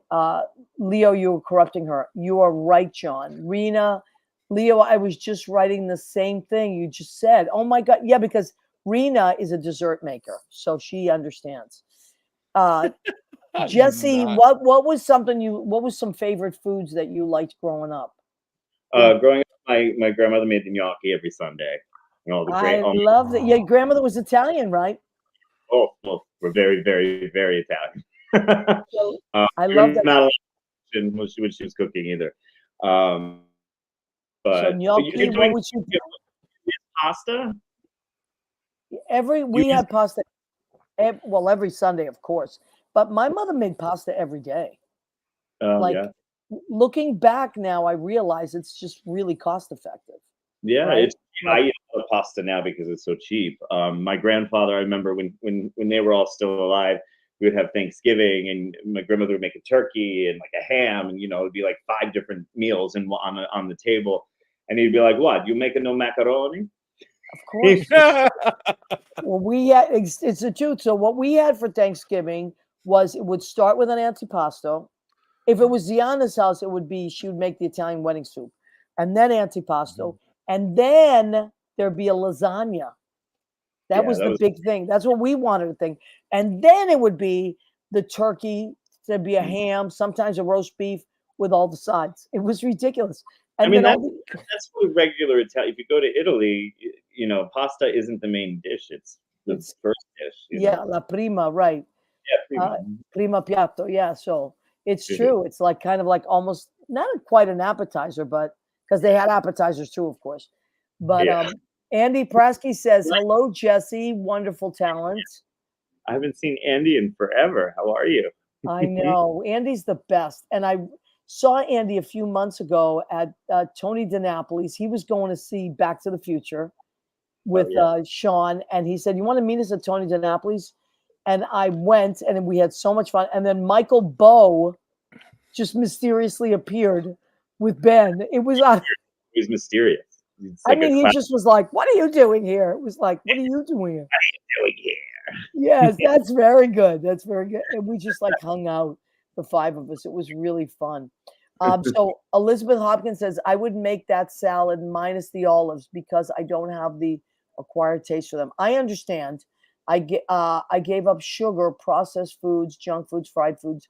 Leo, you're corrupting her. You are right, John. Rena, Leo, I was just writing the same thing you just said. Oh my God, yeah, because Rena is a dessert maker, so she understands. Jesse, what was some favorite foods that you liked growing up? Growing up, my grandmother made the gnocchi every Sunday. And all the great. I love that. Yeah, grandmother was Italian, right? Well, we're very, very, very Italian. So, I love that. Not when she was cooking either. So But gnocchi, you're what doing would you? pasta? We had pasta. Every Sunday, of course. But my mother made pasta every day. Like, Yeah. looking back now, I realize it's just really cost effective. Yeah, right? I eat a lot of pasta now because it's so cheap. My grandfather, I remember when they were all still alive, we would have Thanksgiving, and my grandmother would make a turkey and like a ham, and it'd be like 5 different meals on the table, and he'd be like, "What? You make no macaroni?" Of course. Well, we had it's the truth. So what we had for Thanksgiving was it would start with an antipasto. If it was Ziana's house, she would make the Italian wedding soup, and then antipasto, and then there'd be a lasagna. That was the big thing. That's what we wanted to think. And then it would be the turkey, there'd be a ham, sometimes a roast beef with all the sides. It was ridiculous. And I mean, then that's what regular Italian. If you go to Italy, pasta isn't the main dish. It's the first dish. Yeah, la prima, right. Yeah, Prima piatto. Yeah, so it's true. It's like kind of like almost not quite an appetizer, but because they had appetizers too, of course. But Andy Prasky says, "Hello, Jesse. Wonderful talent." I haven't seen Andy in forever. How are you? I know. Andy's the best. And I saw Andy a few months ago at Tony DiNapoli's. He was going to see Back to the Future with Sean. And he said, "You want to meet us at Tony DiNapoli's?" And I went, and we had so much fun. And then Michael Bowe just mysteriously appeared with Ben. It was He's mysterious. I mean, he just was like, "What are you doing here?" It was like, "What are you doing here?" What are you doing here? Yes, that's very good. That's very good. And we just like hung out, the 5 of us. It was really fun. So Elizabeth Hopkins says, "I would make that salad minus the olives because I don't have the acquired taste for them." I understand. I gave up sugar, processed foods, junk foods, fried foods.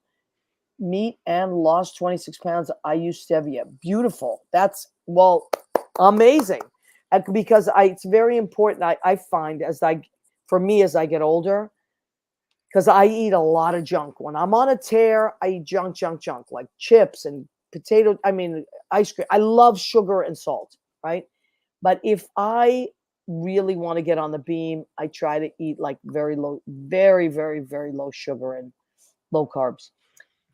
meat and lost 26 pounds. I use stevia. Beautiful. That's, well, amazing. Because it's very important. I find for me, as I get older, because I eat a lot of junk. When I'm on a tear, I eat junk, like chips and ice cream. I love sugar and salt, right? But if I really want to get on the beam, I try to eat like very low, very, very, very low sugar and low carbs.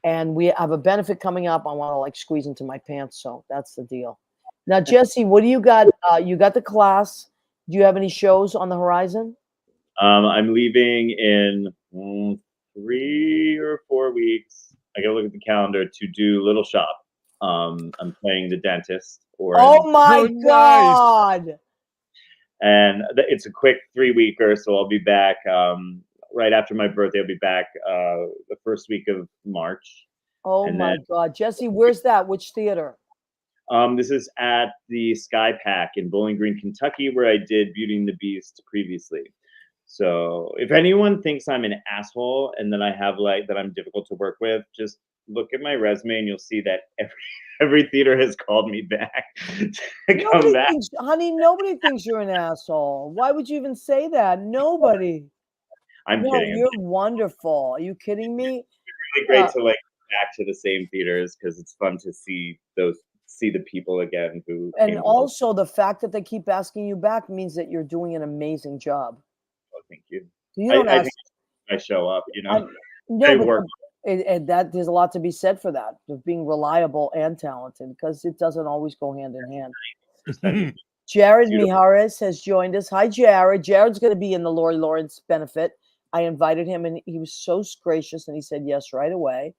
And we have a benefit coming up. I want to like squeeze into my pants. So that's the deal. Now, Jesse, what do you got? You got the class. Do you have any shows on the horizon? I'm leaving in 3 or 4 weeks. I gotta look at the calendar to do Little Shop. I'm playing the dentist. Oh my God! And it's a quick 3-weeker, so I'll be back right after my birthday. I'll be back the first week of March. Oh my God, Jesse, where's that? Which theater? This is at the Sky Pack in Bowling Green, Kentucky, where I did Beauty and the Beast previously. So if anyone thinks I'm an asshole and that that I'm difficult to work with, just look at my resume and you'll see that every theater has called me back to come back. Honey, nobody thinks you're an asshole. Why would you even say that? Nobody. I'm kidding. You're wonderful. Are you kidding me? It's really great to like back to the same theaters because it's fun to see the people again who. And also the fact that they keep asking you back means that you're doing an amazing job. Oh, thank you. I think I show up, no, but there's a lot to be said for that, of being reliable and talented, because it doesn't always go hand in hand. Jared Mijares has joined us. Hi, Jared. Jared's going to be in the Lori Lawrence benefit. I invited him, and he was so gracious, and he said yes right away.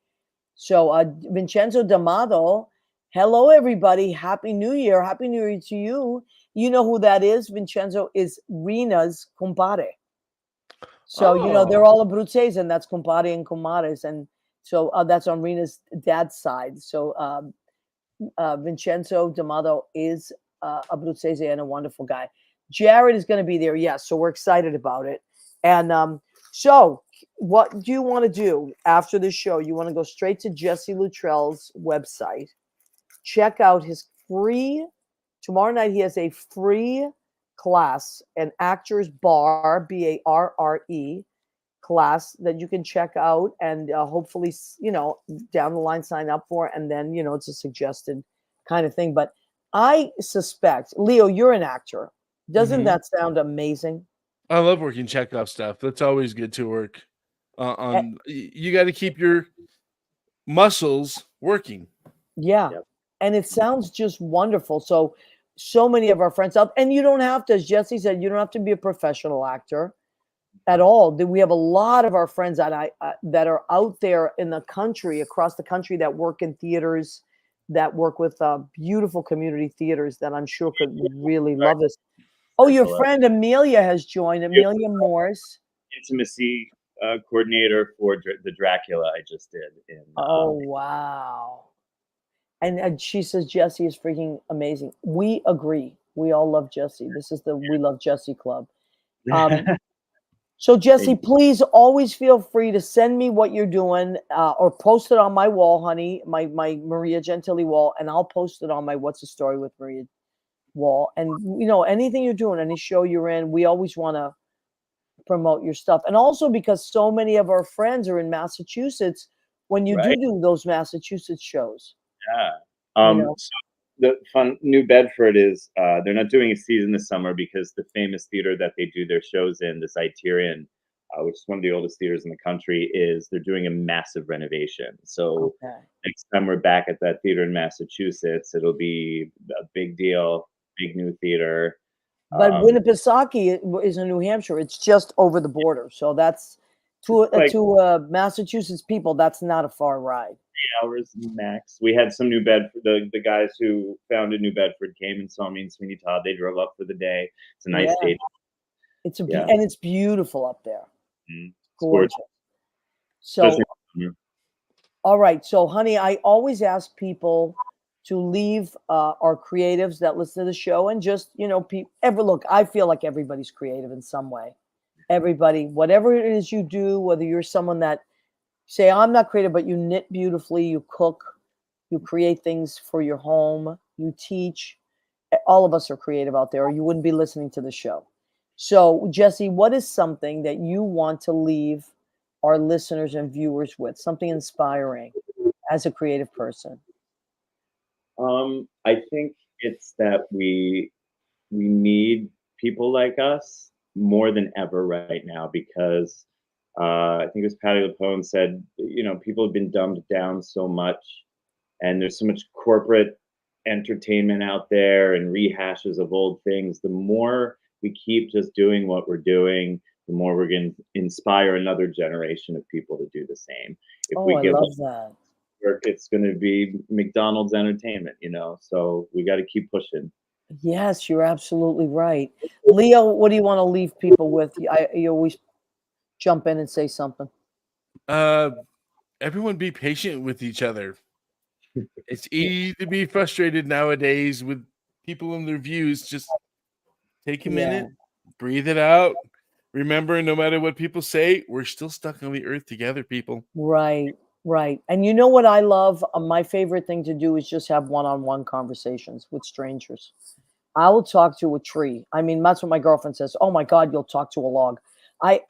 So Vincenzo D'Amato, hello, everybody. Happy New Year. Happy New Year to you. You know who that is? Vincenzo is Rena's compadre. So, they're all Abruzzese, and that's compadre and comadres. And so that's on Rena's dad's side. So Vincenzo D'Amato is Abruzzese and a wonderful guy. Jared is going to be there. Yes. So we're excited about it. And so what do you want to do after the show? You want to go straight to Jesse Luttrell's website, check out his tomorrow night he has a free class, an actor's bar, BARRE class that you can check out and hopefully, down the line sign up for. And then, it's a suggested kind of thing. But I suspect, Leo, you're an actor. Doesn't that sound amazing? I love working Chekhov stuff. That's always good to work on. You got to keep your muscles working. Yeah. Yep. And it sounds just wonderful. So many of our friends out, and you don't have to, as Jesse said, you don't have to be a professional actor at all. We have a lot of our friends that are out there in the country, across the country, that work in theaters, that work with beautiful community theaters that I'm sure could really love this. Oh, your friend Amelia has joined. Amelia Morse, intimacy coordinator for the Dracula I just did. Oh, wow. And she says Jesse is freaking amazing. We agree. We all love Jesse. This is the We Love Jesse Club. So Jesse, please always feel free to send me what you're doing or post it on my wall, honey, my Maria Gentili wall, and I'll post it on my What's the Story with Maria wall. And, anything you're doing, any show you're in, we always want to promote your stuff. And also because so many of our friends are in Massachusetts, when you do those Massachusetts shows. Yeah. So the fun New Bedford is they're not doing a season this summer because the famous theater that they do their shows in, the Criterion, which is one of the oldest theaters in the country, they're doing a massive renovation. So next time we're back at that theater in Massachusetts, it'll be a big deal, big new theater. But Winnipesaukee is in New Hampshire. It's just over the border. So that's to Massachusetts people, that's not a far ride. 3 hours max. We had some New Bedford, the guys who founded New Bedford came and saw me and Sweeney Todd. They drove up for the day. It's a nice day. And it's beautiful up there. Gorgeous. So, all right. So, honey, I always ask people to leave our creatives that listen to the show and just, look, I feel like everybody's creative in some way. Everybody, whatever it is you do, whether you're someone that Say, I'm not creative, but you knit beautifully, you cook, you create things for your home, you teach. All of us are creative out there, or you wouldn't be listening to the show. So, Jesse, what is something that you want to leave our listeners and viewers with? Something inspiring as a creative person? I think it's that we need people like us more than ever right now because I think it was Patty LuPone said, people have been dumbed down so much, and there's so much corporate entertainment out there and rehashes of old things. The more we keep just doing what we're doing, the more we're going to inspire another generation of people to do the same. If Oh, we I give love that. work, it's going to be McDonald's entertainment, so we got to keep pushing. Yes, you're absolutely right. Leo, what do you want to leave people with? You always jump in and say something. Everyone be patient with each other. It's easy to be frustrated nowadays with people and their views. Just take a minute, breathe it out. Remember, no matter what people say, we're still stuck on the earth together, people. Right, right. And you know what I love? My favorite thing to do is just have one-on-one conversations with strangers. I will talk to a tree. I mean, that's what my girlfriend says. Oh my God, you'll talk to a log. I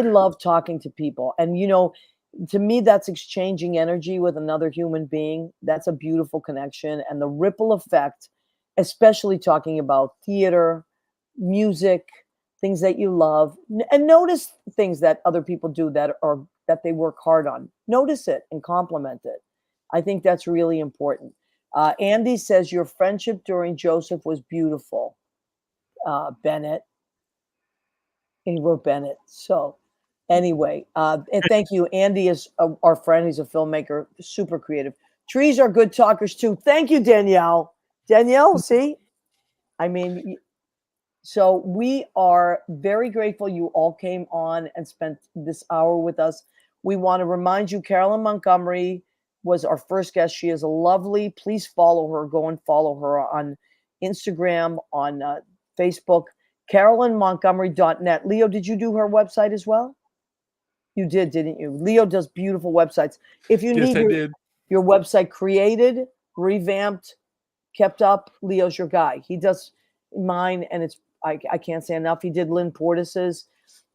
love talking to people. And to me, that's exchanging energy with another human being. That's a beautiful connection. And the ripple effect, especially talking about theater, music, things that you love, and notice things that other people do that they work hard on. Notice it and compliment it. I think that's really important. Andy says your friendship during Joseph was beautiful. Bennett, he wrote Bennett. So anyway, and thank you. Andy is our friend. He's a filmmaker, super creative. Trees are good talkers too. Thank you, Danielle. Danielle, see, I mean, so we are very grateful you all came on and spent this hour with us. We want to remind you, Carolyn Montgomery was our first guest. She is lovely. Please follow her. Go and follow her on Instagram, on Facebook, carolynmontgomery.net. Leo, did you do her website as well? You did, didn't you? Leo does beautiful websites. If you Yes, need I did. your website created, revamped, kept up, Leo's your guy. He does mine, and I can't say enough. He did Lynn Portis's.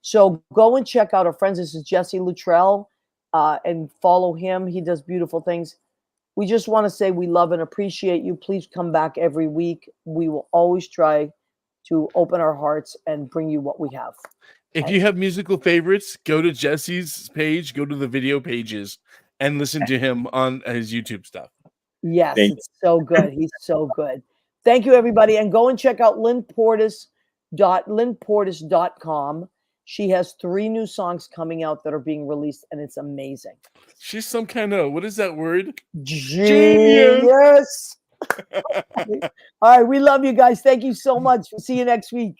So go and check out our friends. This is Jesse Luttrell, and follow him. He does beautiful things. We just want to say we love and appreciate you. Please come back every week. We will always try to open our hearts and bring you what we have. If you have musical favorites, go to Jesse's page, go to the video pages, and listen to him on his YouTube stuff. Yes, Thank it's so good. He's so good. Thank you, everybody. And go and check out lynnportis.com. She has 3 new songs coming out that are being released, and it's amazing. She's some kind of, what is that word? Genius. All right, we love you guys. Thank you so much. We'll see you next week.